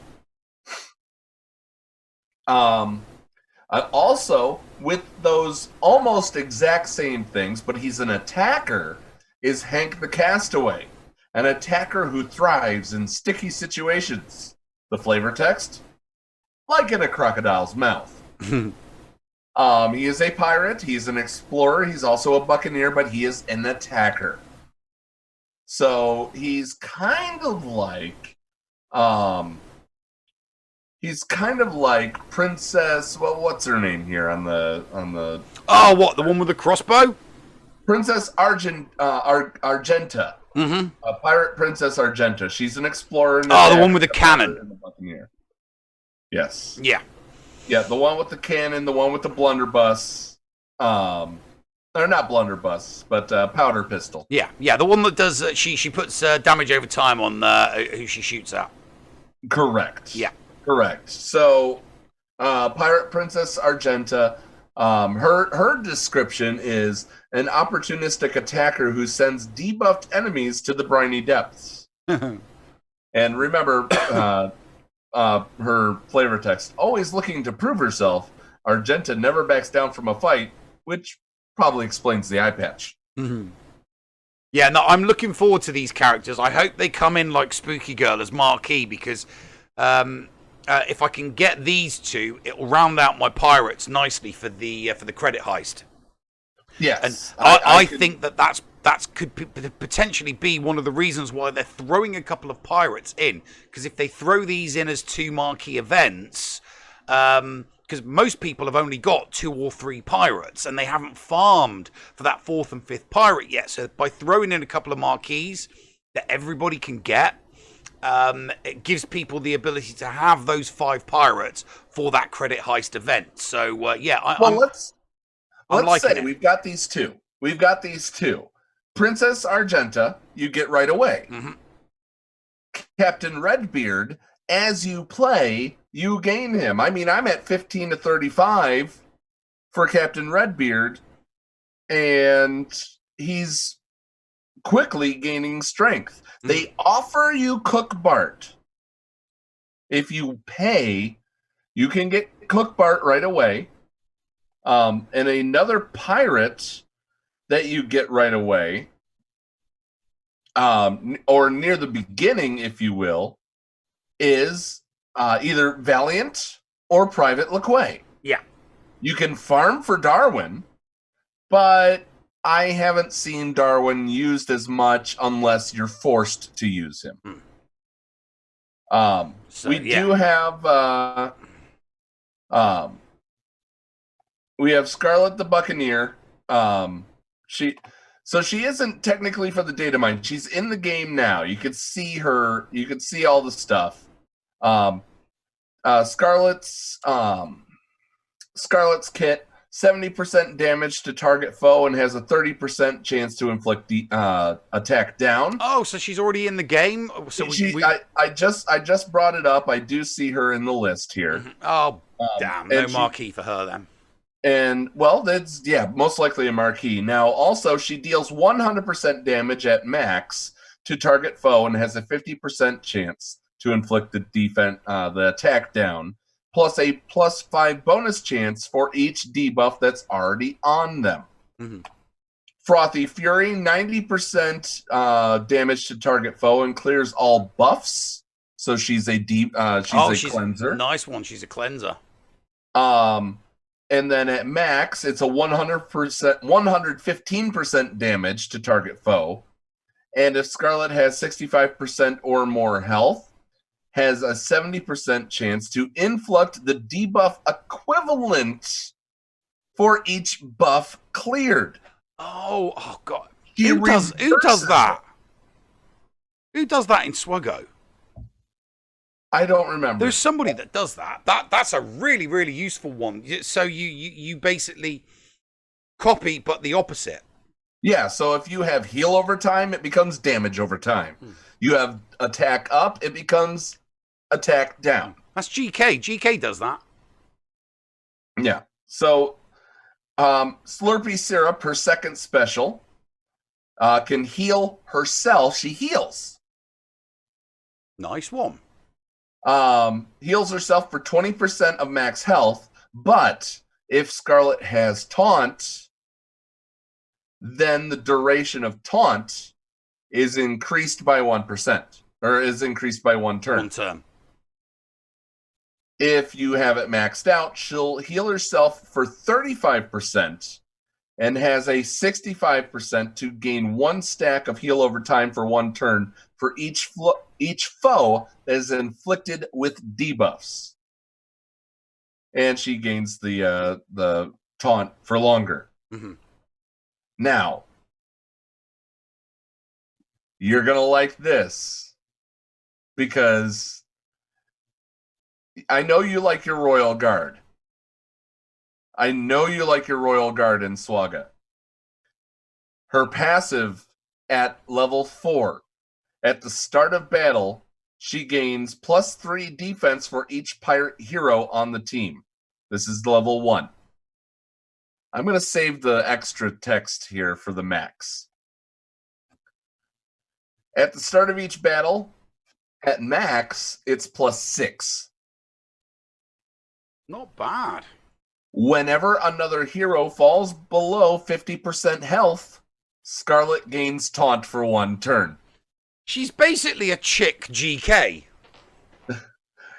Also, with those almost exact same things, but he's an attacker, is Hank the Castaway, an attacker who thrives in sticky situations. The flavor text? Like in a crocodile's mouth. He is a pirate, he's an explorer, he's also a buccaneer, but he is an attacker. So he's kind of like Princess, well, what's her name here on the Oh, what, the one with the crossbow? Princess Argenta. Mm-hmm. Pirate Princess Argenta. She's an explorer. The one with the cannon. And the buccaneer. Yes. Yeah. Yeah, the one with the cannon, the one with the blunderbuss. Or not blunderbuss, but powder pistol. Yeah, the one that does, she puts damage over time on who she shoots at. Correct. Yeah. Correct. So, Pirate Princess Argenta, her description is an opportunistic attacker who sends debuffed enemies to the briny depths. And remember, her flavor text, always looking to prove herself, Argenta never backs down from a fight, which probably explains the eye patch. Mm-hmm. Yeah, no, I'm looking forward to these characters. I hope they come in like Spooky Girl as marquee, because if I can get these two, it'll round out my pirates nicely for the credit heist. Yes, and I think that could potentially be one of the reasons why they're throwing a couple of pirates in. Because if they throw these in as two marquee events, because most people have only got 2 or 3 pirates, and they haven't farmed for that 4th and 5th pirate yet. So by throwing in a couple of marquees that everybody can get, it gives people the ability to have those 5 pirates for that credit heist event. So let's say we've got these two. Princess Argenta, you get right away. Mm-hmm. Captain Redbeard, as you play, you gain him. I mean, I'm at 15 to 35 for Captain Redbeard, and he's quickly gaining strength. They offer you Cook Bart. If you pay, you can get Cook Bart right away. And another pirate that you get right away, or near the beginning, if you will, is either Valiant or Private LeQuay. Yeah. You can farm for Darwin, but I haven't seen Darwin used as much unless you're forced to use him. We do have we have Scarlet the Buccaneer. She isn't technically for the data mine. She's in the game now. You could see her. You could see all the stuff. Scarlet's kit, 70% damage to target foe and has a 30% chance to inflict the attack down. Oh, so she's already in the game. So I just brought it up. I do see her in the list here. Mm-hmm. Oh, damn! No marquee for her then. And well, that's most likely a marquee. Now, also, she deals 100% damage at max to target foe and has a 50% chance to inflict the attack down, plus a +5 bonus chance for each debuff that's already on them. Mm-hmm. Frothy Fury, 90% damage to target foe and clears all buffs. So she's a cleanser. Nice one. She's a cleanser. And then at max, it's a 115% damage to target foe. And if Scarlet has 65% or more health, has a 70% chance to inflict the debuff equivalent for each buff cleared. Oh God! Who does that? Who does that in Swuggo? I don't remember. There's somebody that does that. That's a really, really useful one. So you basically copy, but the opposite. Yeah, so if you have heal over time, it becomes damage over time. You have attack up, it becomes attack down. That's GK. GK does that. Yeah. So Slurpee Syrup, her second special, can heal herself. She heals. Nice one. Heals herself for 20% of max health, but if Scarlet has taunt, then the duration of taunt is increased by 1%, or is increased by one turn. One turn. If you have it maxed out, she'll heal herself for 35% and has a 65% to gain 1 stack of heal over time for 1 turn for each foe that is inflicted with debuffs. And she gains the taunt for longer. Mm-hmm. Now, you're going to like this because I know you like your Royal Guard. I know you like your Royal Guard in Swaga. Her passive at level 4. At the start of battle, she gains +3 defense for each pirate hero on the team. This is level 1. I'm going to save the extra text here for the max. At the start of each battle, at max, it's +6. Not bad. Whenever another hero falls below 50% health, Scarlet gains taunt for 1 turn. She's basically a chick GK.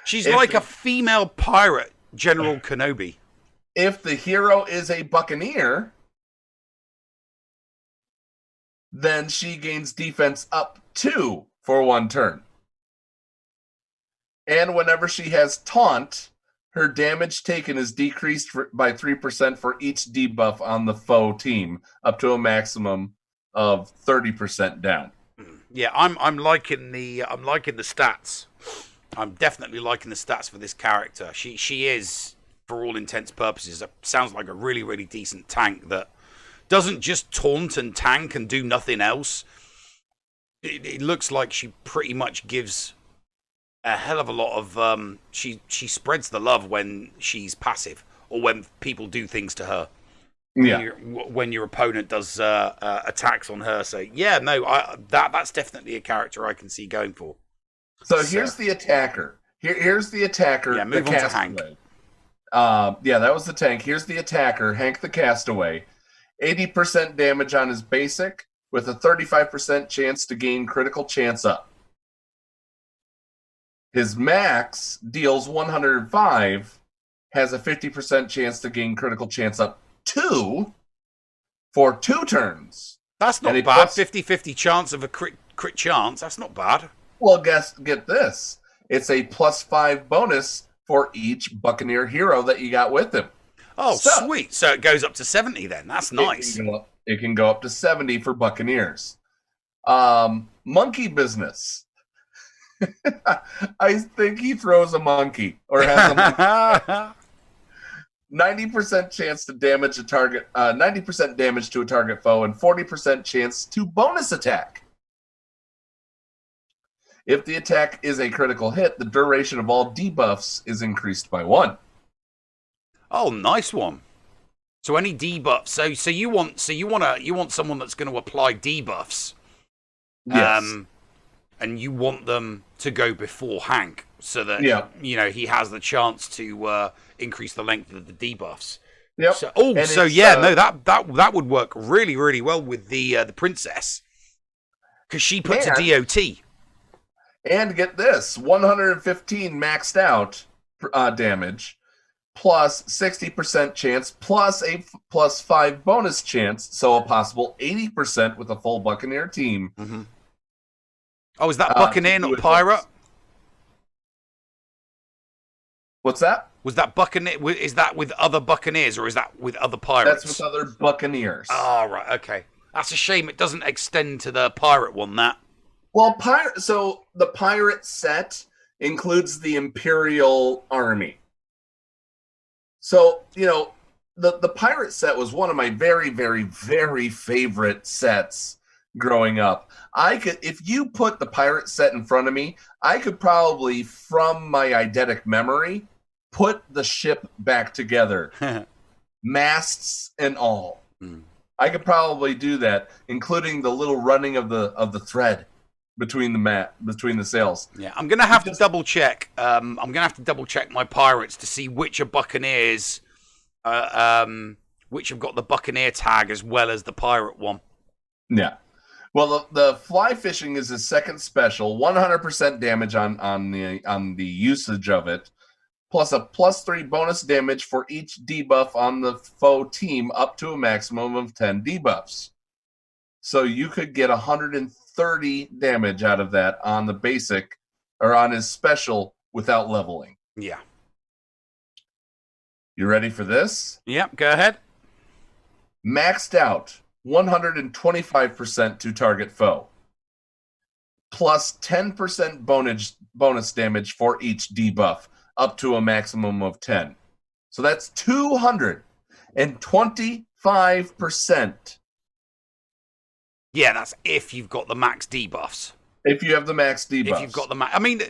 She's like a female pirate, General Kenobi. If the hero is a buccaneer, then she gains defense up 2 for 1 turn. And whenever she has taunt, her damage taken is decreased by 3% for each debuff on the foe team, up to a maximum of 30% down. Yeah, I'm liking the stats. I'm definitely liking the stats for this character. She is, for all intents and purposes, sounds like a really, really decent tank that doesn't just taunt and tank and do nothing else. It looks like she pretty much gives a hell of a lot of she spreads the love when she's passive or when people do things to her. Yeah. When your opponent does attacks on her. So yeah, no, that's definitely a character I can see going for. So here's the attacker. Here's the attacker. Yeah, move on to Hank. Yeah, that was the tank. Here's the attacker, Hank the Castaway. 80% damage on his basic with a 35% chance to gain critical chance up. His max deals 105, has a 50% chance to gain critical chance up 2 for 2 turns. That's not bad. 50-50 chance of a crit chance. That's not bad. Well, get this. It's a +5 bonus for each Buccaneer hero that you got with him. Oh, sweet. So it goes up to 70 then. That's nice. It can go up to 70 for Buccaneers. Monkey business. I think he throws a monkey or has a monkey. 90% chance to damage a target, 90% damage to a target foe, and 40% chance to bonus attack. If the attack is a critical hit, the duration of all debuffs is increased by 1. Oh, nice one. So any debuffs. So you want someone that's going to apply debuffs. Yes. And you want them to go before Hank so that he has the chance to increase the length of the debuffs. Yep. That would work really, really well with the princess. Because she puts a DOT. And get this, 115 maxed out damage, plus 60% chance, plus a +5 bonus chance, so a possible 80% with a full Buccaneer team. Mm-hmm. Oh, is that Buccaneer, not Pirate? What's that? Was that Buccaneer? Is that with other Buccaneers, or is that with other pirates? That's with other Buccaneers. Oh, right, okay. That's a shame it doesn't extend to the pirate one, that. Well, so the pirate set includes the Imperial Army. So, the pirate set was one of my very, very, very favorite sets growing up. If you put the pirate set in front of me, I could probably, from my eidetic memory, put the ship back together, masts and all. I could probably do that, including the little running of the thread between the sails. Yeah, I'm gonna have to double check. I'm gonna have to double check my pirates to see which are Buccaneers, which have got the Buccaneer tag as well as the pirate one. Yeah. Well, the fly fishing is his second special, 100% damage on the usage of it, plus a +3 bonus damage for each debuff on the foe team up to a maximum of 10 debuffs. So you could get 130 damage out of that on the basic or on his special without leveling. Yeah. You ready for this? Yep, go ahead. Maxed out. 125% to target foe, plus 10% bonus damage for each debuff, up to a maximum of 10. So that's 225%. Yeah, that's if you've got the max debuffs. If you have the max debuffs. If you've got the max... I mean,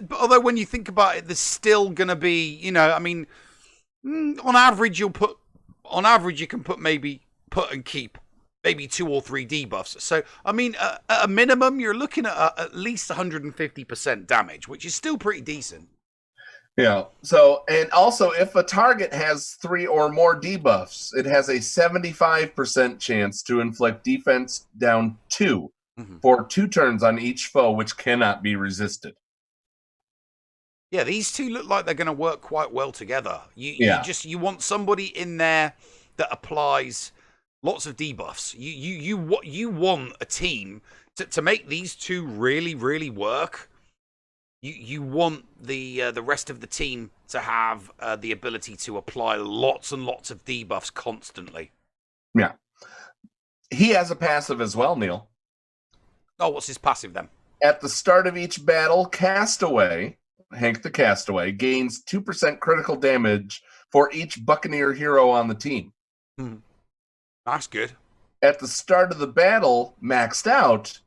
although when you think about it, there's still going to be, on average, you can put and keep maybe 2 or 3 debuffs. So, at a minimum, you're looking at least 150% damage, which is still pretty decent. Yeah. So, and also, if a target has 3 or more debuffs, it has a 75% chance to inflict defense down 2 for 2 turns on each foe, which cannot be resisted. Yeah, these two look like they're going to work quite well together. You want somebody in there that applies lots of debuffs. You want a team to make these two really, really work. You want the rest of the team to have the ability to apply lots and lots of debuffs constantly. Yeah. He has a passive as well, Neil. Oh, what's his passive then? At the start of each battle, Castaway, Hank the Castaway, gains 2% critical damage for each Buccaneer hero on the team. That's good. At the start of the battle, maxed out,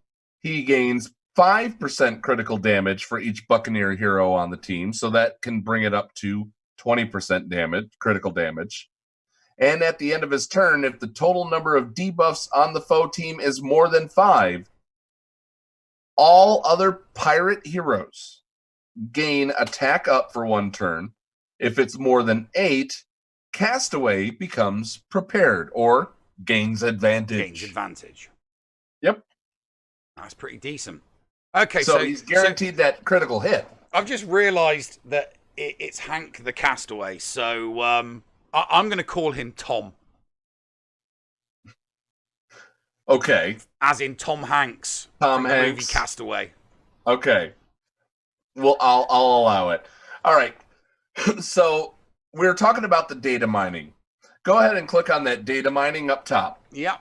he gains 5% critical damage for each Buccaneer hero on the team, so that can bring it up to 20% damage, critical damage. And at the end of his turn, if the total number of debuffs on the foe team is more than 5, all other pirate heroes gain attack up for 1 turn. If it's more than 8, Castaway becomes prepared or gains advantage. Yep. That's pretty decent. Okay, so he's guaranteed that critical hit. I've just realized that it's Hank the Castaway, so I'm going to call him Tom. Okay. As in Tom Hanks. Tom from Hanks. The movie Castaway. Okay. Well, I'll allow it. All right. So we're talking about the data mining. Go ahead and click on that data mining up top. Yeah.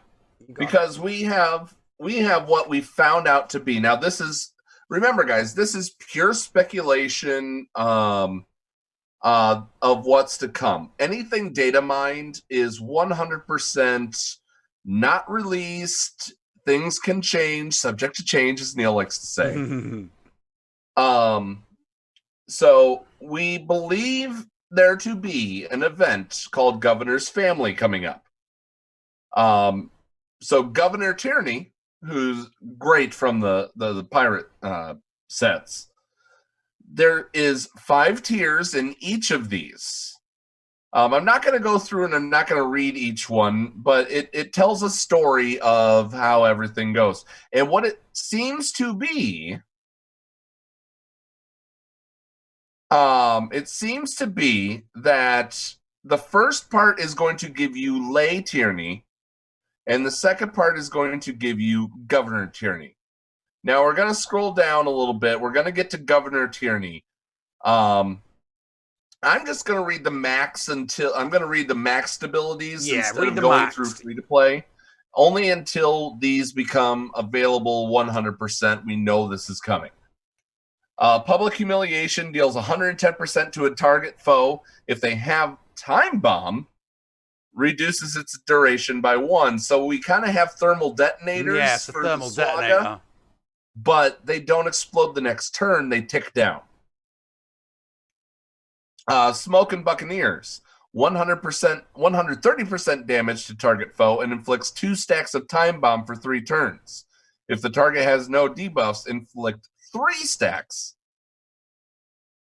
Because we have what we found out to be. Now, this is, remember, guys, this is pure speculation of what's to come. Anything data mined is 100% not released. Things can change, subject to change, as Neil likes to say. So we believe there to be an event called Governor's Family coming up. So Governor Tierney, who's great from the pirate sets, there is 5 tiers in each of these. I'm not going to go through and I'm not going to read each one, but it tells a story of how everything goes. And what it seems to be, that the first part is going to give you Lay Tierney, and the second part is going to give you Governor Tierney. Now we're going to scroll down a little bit. We're going to get to Governor Tierney. I'm just going to read the max abilities instead of going through free to play. Only until these become available 100%, we know this is coming. Public Humiliation deals 110% to a target foe if they have Time Bomb, reduces its duration by 1. So we kind of have thermal detonators for the Saga, but they don't explode the next turn. They tick down. Smoking Buccaneers, 130% damage to target foe and inflicts 2 stacks of Time Bomb for 3 turns. If the target has no debuffs, inflict 3 stacks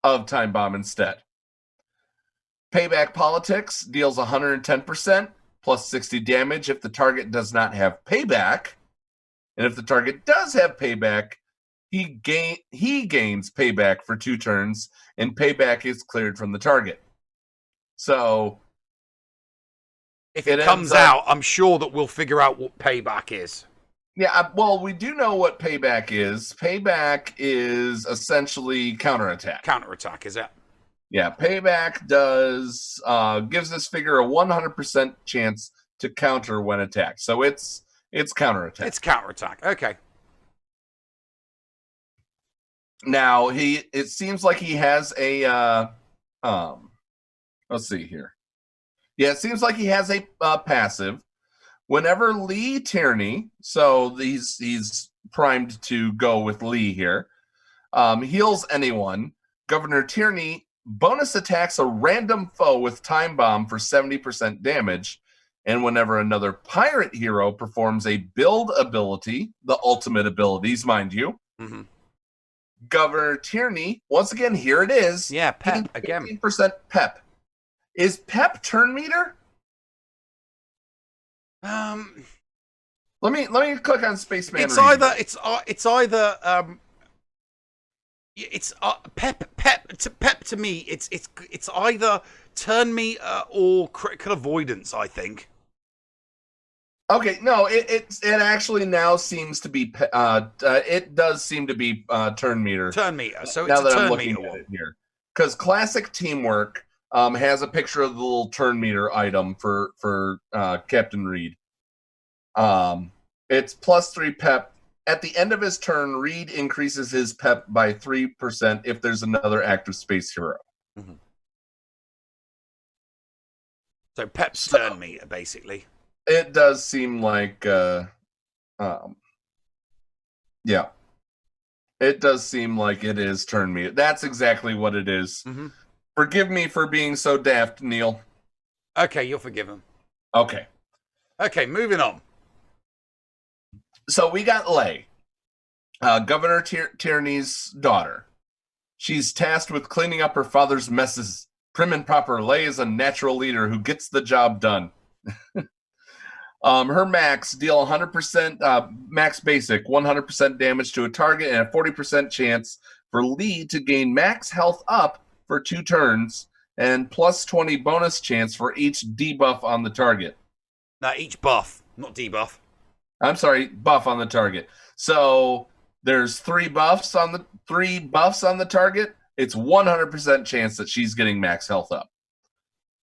of Time Bomb instead. Payback Politics deals 110% plus 60 damage if the target does not have payback. And if the target does have payback, he gains payback for 2 turns, and payback is cleared from the target. So if it comes out, I'm sure that we'll figure out what payback is. Yeah, well, we do know what payback is. Payback is essentially counterattack. Counterattack, is it? Yeah, payback gives this figure a 100% chance to counter when attacked. So it's counterattack. It's counterattack. Okay. Now it seems like he has a let's see here. Yeah, it seems like he has a passive. Whenever Lee Tierney, so he's primed to go with Lee here, heals anyone, Governor Tierney bonus attacks a random foe with Time Bomb for 70% damage, and whenever another pirate hero performs a build ability, the ultimate abilities, mind you, Governor Tierney, once again, here it is. Yeah, pep again. 15% pep. Is pep turn meter? Let me click on Spaceman. It's pep to me. It's either turn meter or critical avoidance, I think. Okay, no, it actually now seems to be it does seem to be turn meter. Turn meter. So now it's that a turn I'm looking meter at it here, because Classic Teamwork has a picture of the little turn meter item for Captain Reed. It's +3 pep. At the end of his turn, Reed increases his pep by 3% if there's another active space hero. So pep's turn meter, basically. It does seem like Yeah. It does seem like it is turn me. That's exactly what it is. Mm-hmm. Forgive me for being so daft, Neil. Okay, you're forgiven. Okay. Okay, moving on. So we got Lay, Governor Tierney's daughter. She's tasked with cleaning up her father's messes. Prim and proper, Lay is a natural leader who gets the job done. Her max deal 100% max basic, 100% damage to a target, and a 40% chance for Lee to gain max health up for 2 turns, and plus 20 bonus chance for each debuff on the target. Now, each buff, not debuff. I'm sorry, buff on the target. So there's 3 buffs on the target. It's 100% chance that she's getting max health up.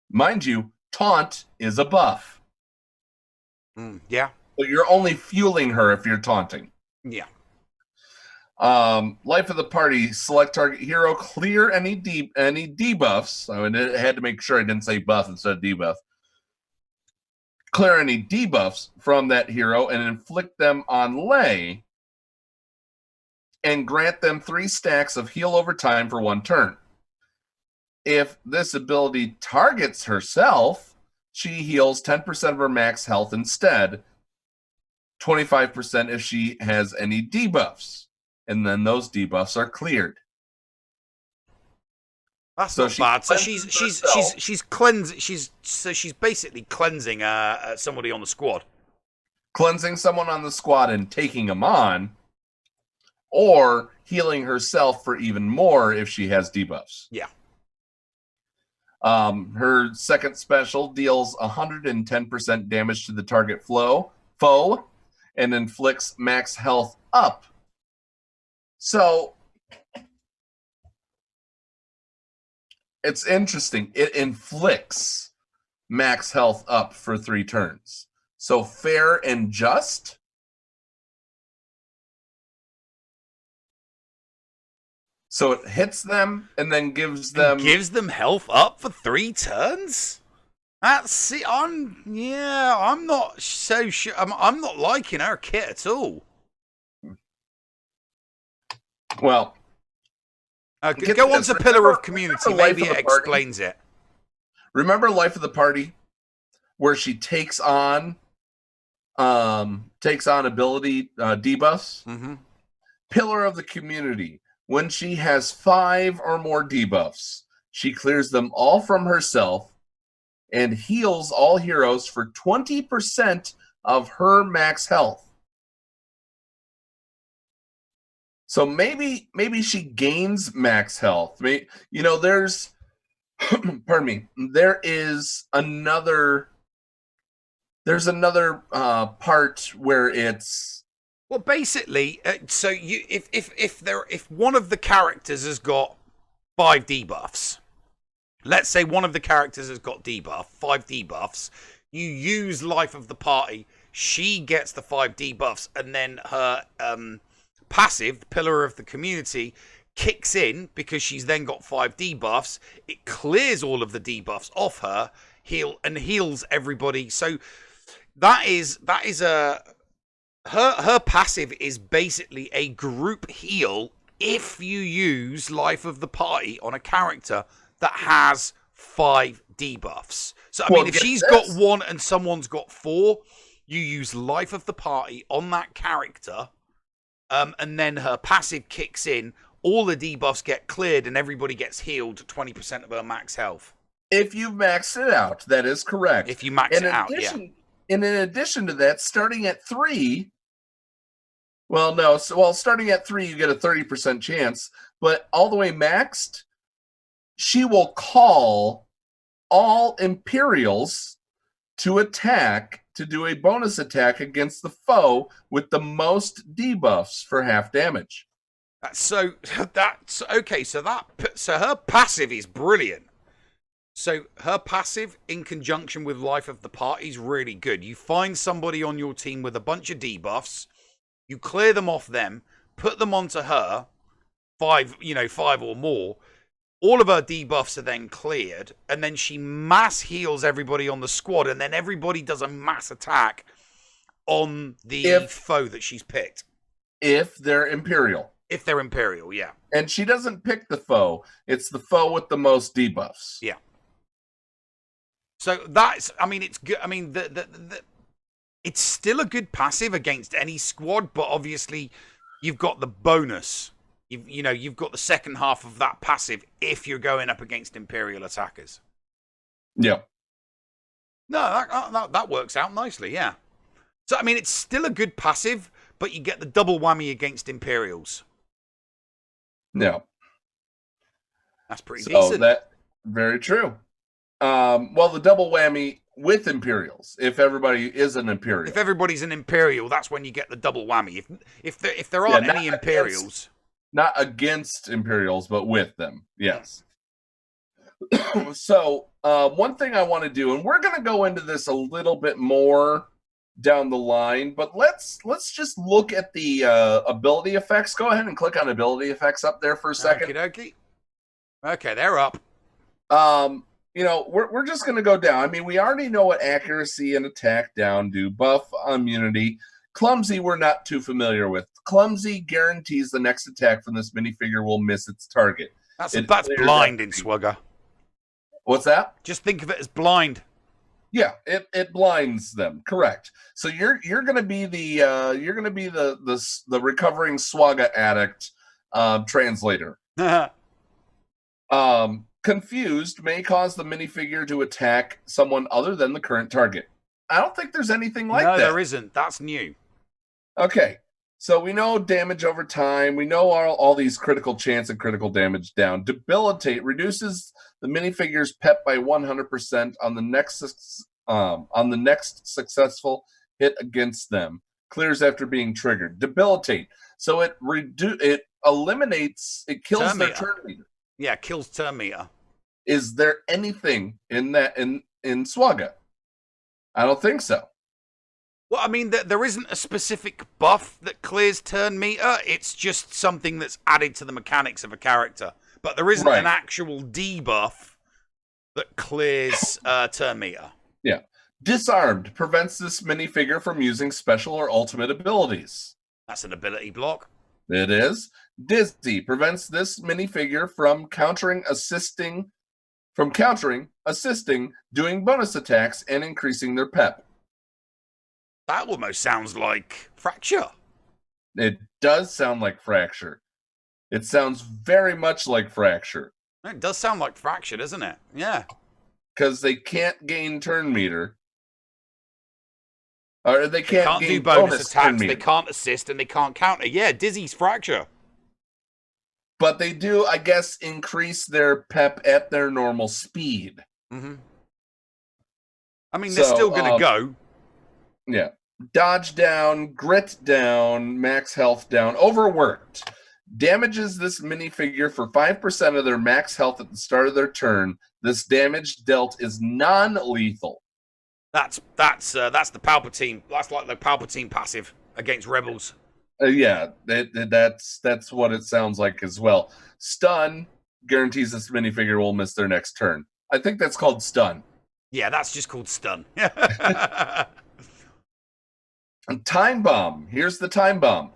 Mind you, taunt is a buff. Yeah. So you're only fueling her if you're taunting. Yeah. Life of the party, select target hero, clear any debuffs. I mean, I had to make sure I didn't say buff instead of debuff. Clear any debuffs from that hero and inflict them on Lay, and grant them 3 stacks of heal over time for 1 turn. If this ability targets herself, she heals 10% of her max health instead, 25% if she has any debuffs, and then those debuffs are cleared. That's not bad. So she's cleansing. She's basically cleansing somebody on the squad. Cleansing someone on the squad and taking them on, or healing herself for even more if she has debuffs. Yeah. Her second special deals 110% damage to the target foe and inflicts max health up. So it's interesting. It inflicts max health up for 3 turns. So fair and just. So it hits them and then gives them health up for 3 turns. I'm not so sure. I'm not liking her kit at all. Well, go on to Pillar of Community. Maybe it explains it. Remember Life of the Party, where she takes on ability debuffs? Mm-hmm. Pillar of the Community. When she has 5 or more debuffs, she clears them all from herself and heals all heroes for 20% of her max health. So maybe she gains max health. There's pardon me. There's another part where it's, well, basically, so you if one of the characters has got 5 debuffs, let's say one of the characters has got 5 debuffs, you use Life of the Party, she gets the 5 debuffs, and then her passive, Pillar of the Community, kicks in because she's then got 5 debuffs. It clears all of the debuffs off her, heals everybody. So that is a her passive is basically a group heal if you use Life of the Party on a character that has 5 debuffs. So I mean, if she's got 1 and someone's got 4, you use Life of the Party on that character, and then her passive kicks in, all the debuffs get cleared, and everybody gets healed 20% of her max health. If you've maxed it out, that is correct. If you max it out, yeah. And in addition to that, starting at 3, starting at 3, you get a 30% chance, but all the way maxed, she will call all Imperials to attack, to do a bonus attack against the foe with the most debuffs for half damage. So okay. So her passive is brilliant. So her passive in conjunction with Life of the Party is really good. You find somebody on your team with a bunch of debuffs, you clear them off them, put them onto her, 5 or more. All of her debuffs are then cleared, and then she mass heals everybody on the squad, and then everybody does a mass attack on the foe that she's picked. if they're Imperial. If they're Imperial, yeah. And she doesn't pick the foe. It's the foe with the most debuffs. Yeah. So that's, I mean, it's good. I mean, it's still a good passive against any squad, but obviously you've got the bonus. You've got the second half of that passive if you're going up against Imperial attackers. Yeah. No, that works out nicely, yeah. So, I mean, it's still a good passive, but you get the double whammy against Imperials. Yeah. That's pretty decent. Very true. Well, the double whammy with Imperials, if everybody is an Imperial. If everybody's an Imperial, that's when you get the double whammy. If there aren't any Imperials. Not against Imperials, but with them. Yes. So, one thing I want to do, and we're going to go into this a little bit more down the line, but let's just look at the ability effects. Go ahead and click on ability effects up there for a second. Okie dokie. Okay, they're up. We're just going to go down. I mean, we already know what accuracy and attack down do. Buff, immunity. Clumsy, we're not too familiar with. Clumsy guarantees the next attack from this minifigure will miss its target. That's blind in Swugger. What's that? Just think of it as blind. Yeah, it blinds them. Correct. So you're going to be the recovering Swagga addict translator. Confused may cause the minifigure to attack someone other than the current target. I don't think there's anything like that. No, there isn't. That's new. Okay. So we know damage over time. We know all these critical chance and critical damage down. Debilitate reduces the minifigure's pep by 100% on the next successful hit against them. Clears after being triggered. Debilitate. So it eliminates. It kills their turn meter. Yeah, kills turn meter. Is there anything in that in Swagga? I don't think so. Well, I mean, there isn't a specific buff that clears turn meter. It's just something that's added to the mechanics of a character. But there isn't an actual debuff that clears turn meter. Yeah. Disarmed prevents this minifigure from using special or ultimate abilities. That's an ability block. It is. Dizzy prevents this minifigure from countering, assisting, doing bonus attacks, and increasing their pep. That almost sounds like Fracture. It does sound like Fracture. It sounds very much like Fracture. It does sound like Fracture, doesn't it? Yeah. Because they can't gain turn meter. Or they can't do bonus attacks, they can't assist, and they can't counter. Yeah, Dizzy's Fracture. But they do, I guess, increase their pep at their normal speed. Mm-hmm. I mean, they're still going to go. Yeah. Dodge down, grit down, max health down, overworked. Damages this minifigure for 5% of their max health at the start of their turn. This damage dealt is non-lethal. That's the Palpatine. That's like the Palpatine passive against rebels. Yeah, that's what it sounds like as well. Stun guarantees this minifigure will miss their next turn. I think that's called stun. Yeah, that's just called stun. Time bomb. Here's the time bomb.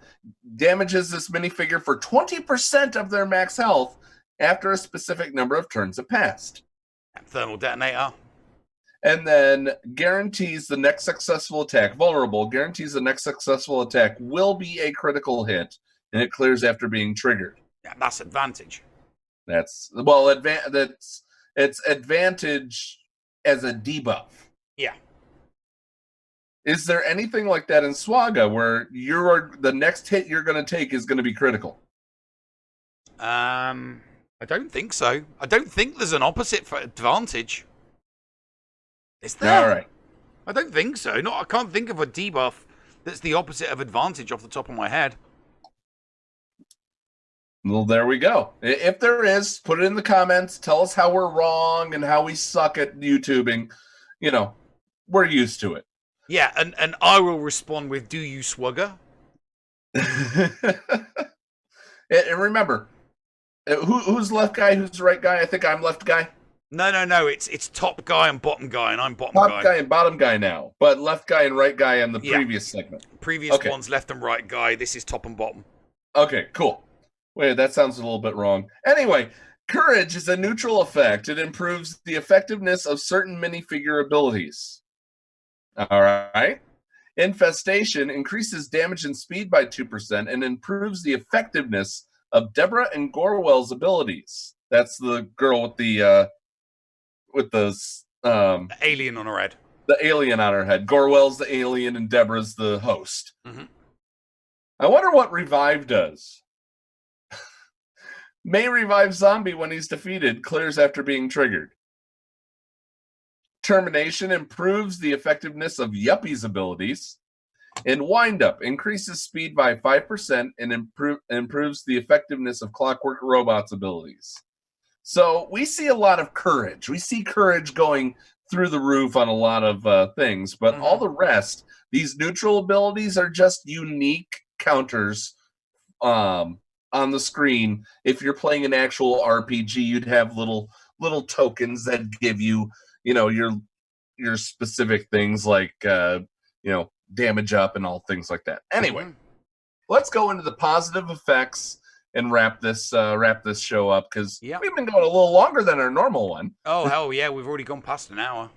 Damages this minifigure for 20% of their max health after a specific number of turns have passed. Thermal detonator. And then guarantees the next successful attack. Vulnerable. Guarantees the next successful attack will be a critical hit, and it clears after being triggered. Yeah, that's advantage. It's advantage as a debuff. Yeah. Is there anything like that in Swagga where the next hit you're going to take is going to be critical? I don't think so. I don't think there's an opposite for advantage. Is there? All right. I don't think so. I can't think of a debuff that's the opposite of advantage off the top of my head. Well, there we go. If there is, put it in the comments. Tell us how we're wrong and how we suck at YouTubing. We're used to it. Yeah, and I will respond with, do you Swugger? And remember, who's left guy, who's right guy? I think I'm left guy. No. It's top guy and bottom guy, and I'm bottom Top guy and bottom guy now, but left guy and right guy on the previous segment. Previous one's left and right guy. This is top and bottom. Okay, cool. Wait, that sounds a little bit wrong. Anyway, courage is a neutral effect. It improves the effectiveness of certain minifigure abilities. All right. Infestation increases damage and speed by 2% and improves the effectiveness of Deborah and Gorwell's abilities. That's the girl with the alien on her head. The alien on her head. Gorwell's the alien and Deborah's the host. Mm-hmm. I wonder what revive does. May revive zombie when he's defeated, clears after being triggered. Termination improves the effectiveness of Yuppie's abilities. And wind up increases speed by 5% and improves the effectiveness of Clockwork Robot's abilities. So we see a lot of courage. We see courage going through the roof on a lot of things, but all the rest, these neutral abilities are just unique counters on the screen. If you're playing an actual RPG, you'd have little tokens that give you, your specific things like damage up and all things like that. Anyway, let's go into the positive effects and wrap this show up, because we've been going a little longer than our normal one. Oh hell yeah, we've already gone past an hour.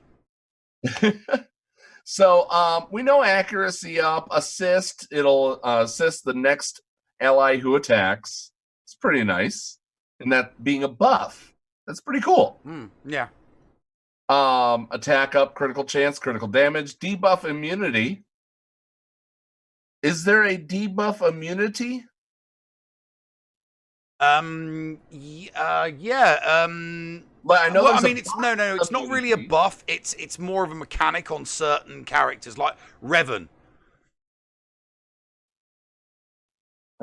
So we know accuracy up, assist. It'll assist the next ally who attacks. It's pretty nice, and that being a buff, that's pretty cool. Yeah. Attack up, critical chance, critical damage, debuff immunity. Is there a debuff immunity? Yeah. But I know. It's it's not really a buff. It's more of a mechanic on certain characters, like Revan.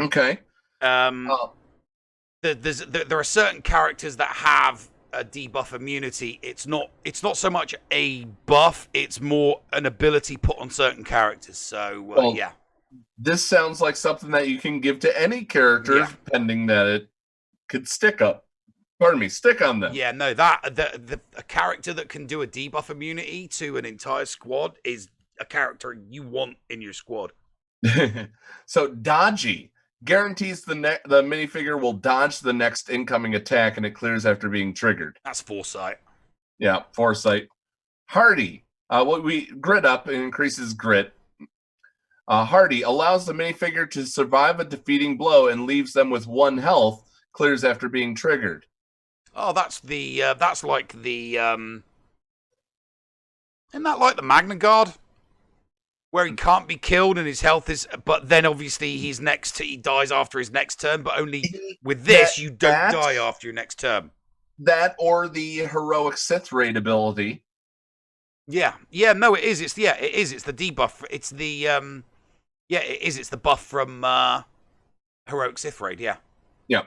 Okay. There are certain characters that have a debuff immunity. It's not so much a buff. It's more an ability put on certain characters. So yeah. This sounds like something that you can give to any character, pending that it could stick on them. Yeah, no, a character that can do a debuff immunity to an entire squad is a character you want in your squad. So dodgy guarantees the minifigure will dodge the next incoming attack, and it clears after being triggered. That's foresight. Yeah, foresight. Hardy, grit up, and increases grit. Hardy allows the minifigure to survive a defeating blow and leaves them with 1 health. Clears after being triggered. Oh, that's like the isn't that like the Magna Guard, where he can't be killed and his health is, but then obviously he dies after his next turn, but only with this you don't die after your next turn. That or the heroic Sith Raid ability. Yeah, no, it is. It's the debuff. It's the it is. It's the buff from heroic Sith Raid. Yeah,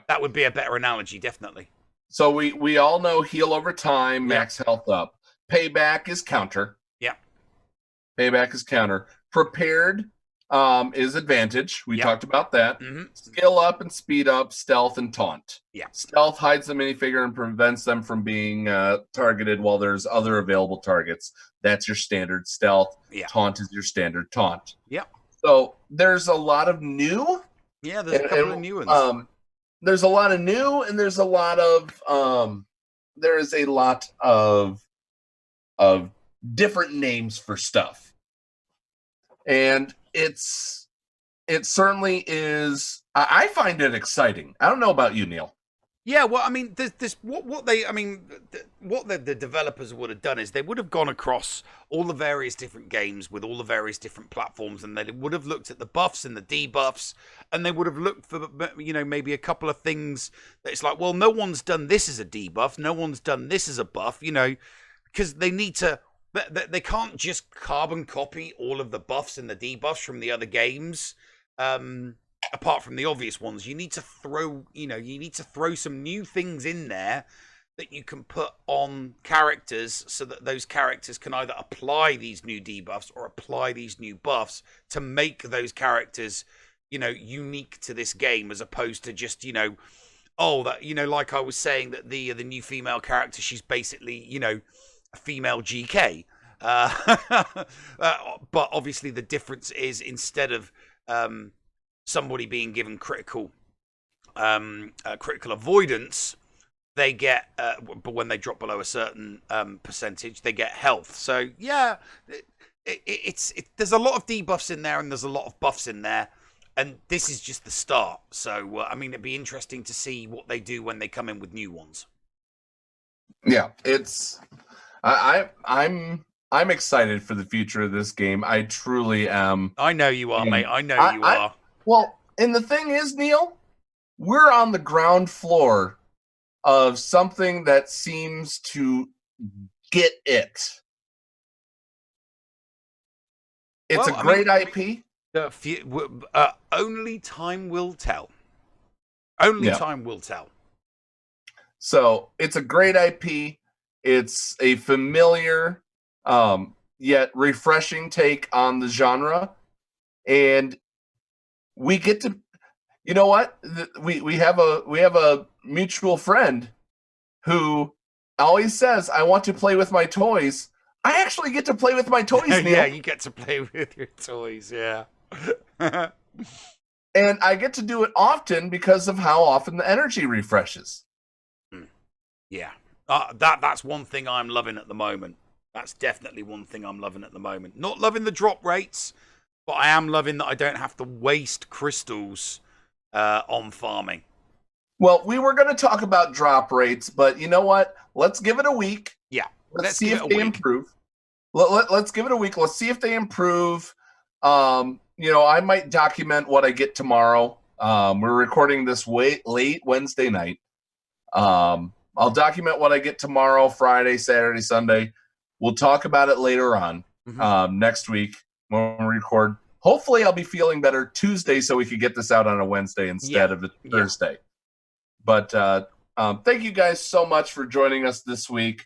that would be a better analogy, definitely. So we all know heal over time, max health up. Payback is counter. Yeah, payback is counter. Prepared is advantage. We talked about that. Skill up and speed up, stealth and taunt. Yeah, stealth hides the minifigure and prevents them from being targeted while there's other available targets. That's your standard stealth. Yeah. Taunt is your standard taunt. Yeah. So there's a lot of new. Yeah, there's a couple of new ones. There's a lot of new, and there's a lot of there is a lot of different names for stuff, and it certainly is. I find it exciting. I don't know about you, Neil. Yeah, well, I mean, the developers would have done is they would have gone across all the various different games with all the various different platforms, and they would have looked at the buffs and the debuffs, and they would have looked for, maybe a couple of things that it's like, well, no one's done this as a debuff, no one's done this as a buff, because they need to. They can't just carbon copy all of the buffs and the debuffs from the other games. Apart from the obvious ones, you need to throw some new things in there that you can put on characters so that those characters can either apply these new debuffs or apply these new buffs to make those characters, unique to this game, as opposed to just, oh, that, you know, like I was saying, that the new female character, she's basically, you know, a female GK. But obviously the difference is, instead of somebody being given critical avoidance, they get, but when they drop below a certain percentage, they get health. So yeah, it's there's a lot of debuffs in there, and there's a lot of buffs in there, and this is just the start. So I mean, it'd be interesting to see what they do when they come in with new ones. Yeah, I'm excited for the future of this game. I truly am. I know you are, mate. I know you are. Well, and the thing is, Neil, we're on the ground floor of something that seems to get it. It's a great IP. Only time will tell. Only time will tell. So it's a great IP. It's a familiar, yet refreshing take on the genre, and we get to, you know what? We have a mutual friend who always says, "I want to play with my toys." I actually get to play with my toys, Neil. Yeah, you get to play with your toys, yeah. And I get to do it often because of how often the energy refreshes. Yeah. That's one thing I'm loving at the moment. That's definitely one thing I'm loving at the moment. Not loving the drop rates, but I am loving that I don't have to waste crystals on farming. Well, we were going to talk about drop rates, but you know what? Let's give it a week. Yeah. Let's see if they improve. Let's give it a week. Let's see if they improve. You know, I might document what I get tomorrow. We're recording this late Wednesday night. I'll document what I get tomorrow, Friday, Saturday, Sunday. We'll talk about it later on next week when we record. Hopefully, I'll be feeling better Tuesday so we could get this out on a Wednesday instead of a Thursday. But thank you guys so much for joining us this week.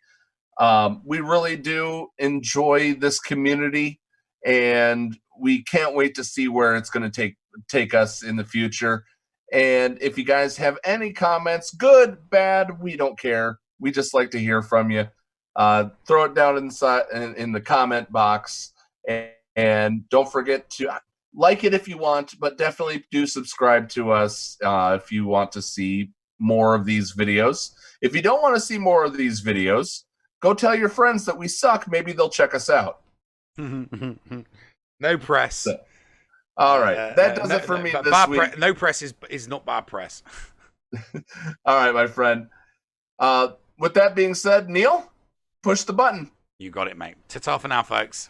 We really do enjoy this community, and we can't wait to see where it's going to take us in the future. And if you guys have any comments, good, bad, we don't care. We just like to hear from you. Throw it down in the comment box, and don't forget to like it if you want, but definitely do subscribe to us if you want to see more of these videos. If you don't want to see more of these videos, go tell your friends that we suck. Maybe they'll check us out. No press. So, all right. That does it for me this week. No press is not bad press. All right, my friend. With that being said, Neil, push the button. You got it, mate. Ta-ta for now, folks.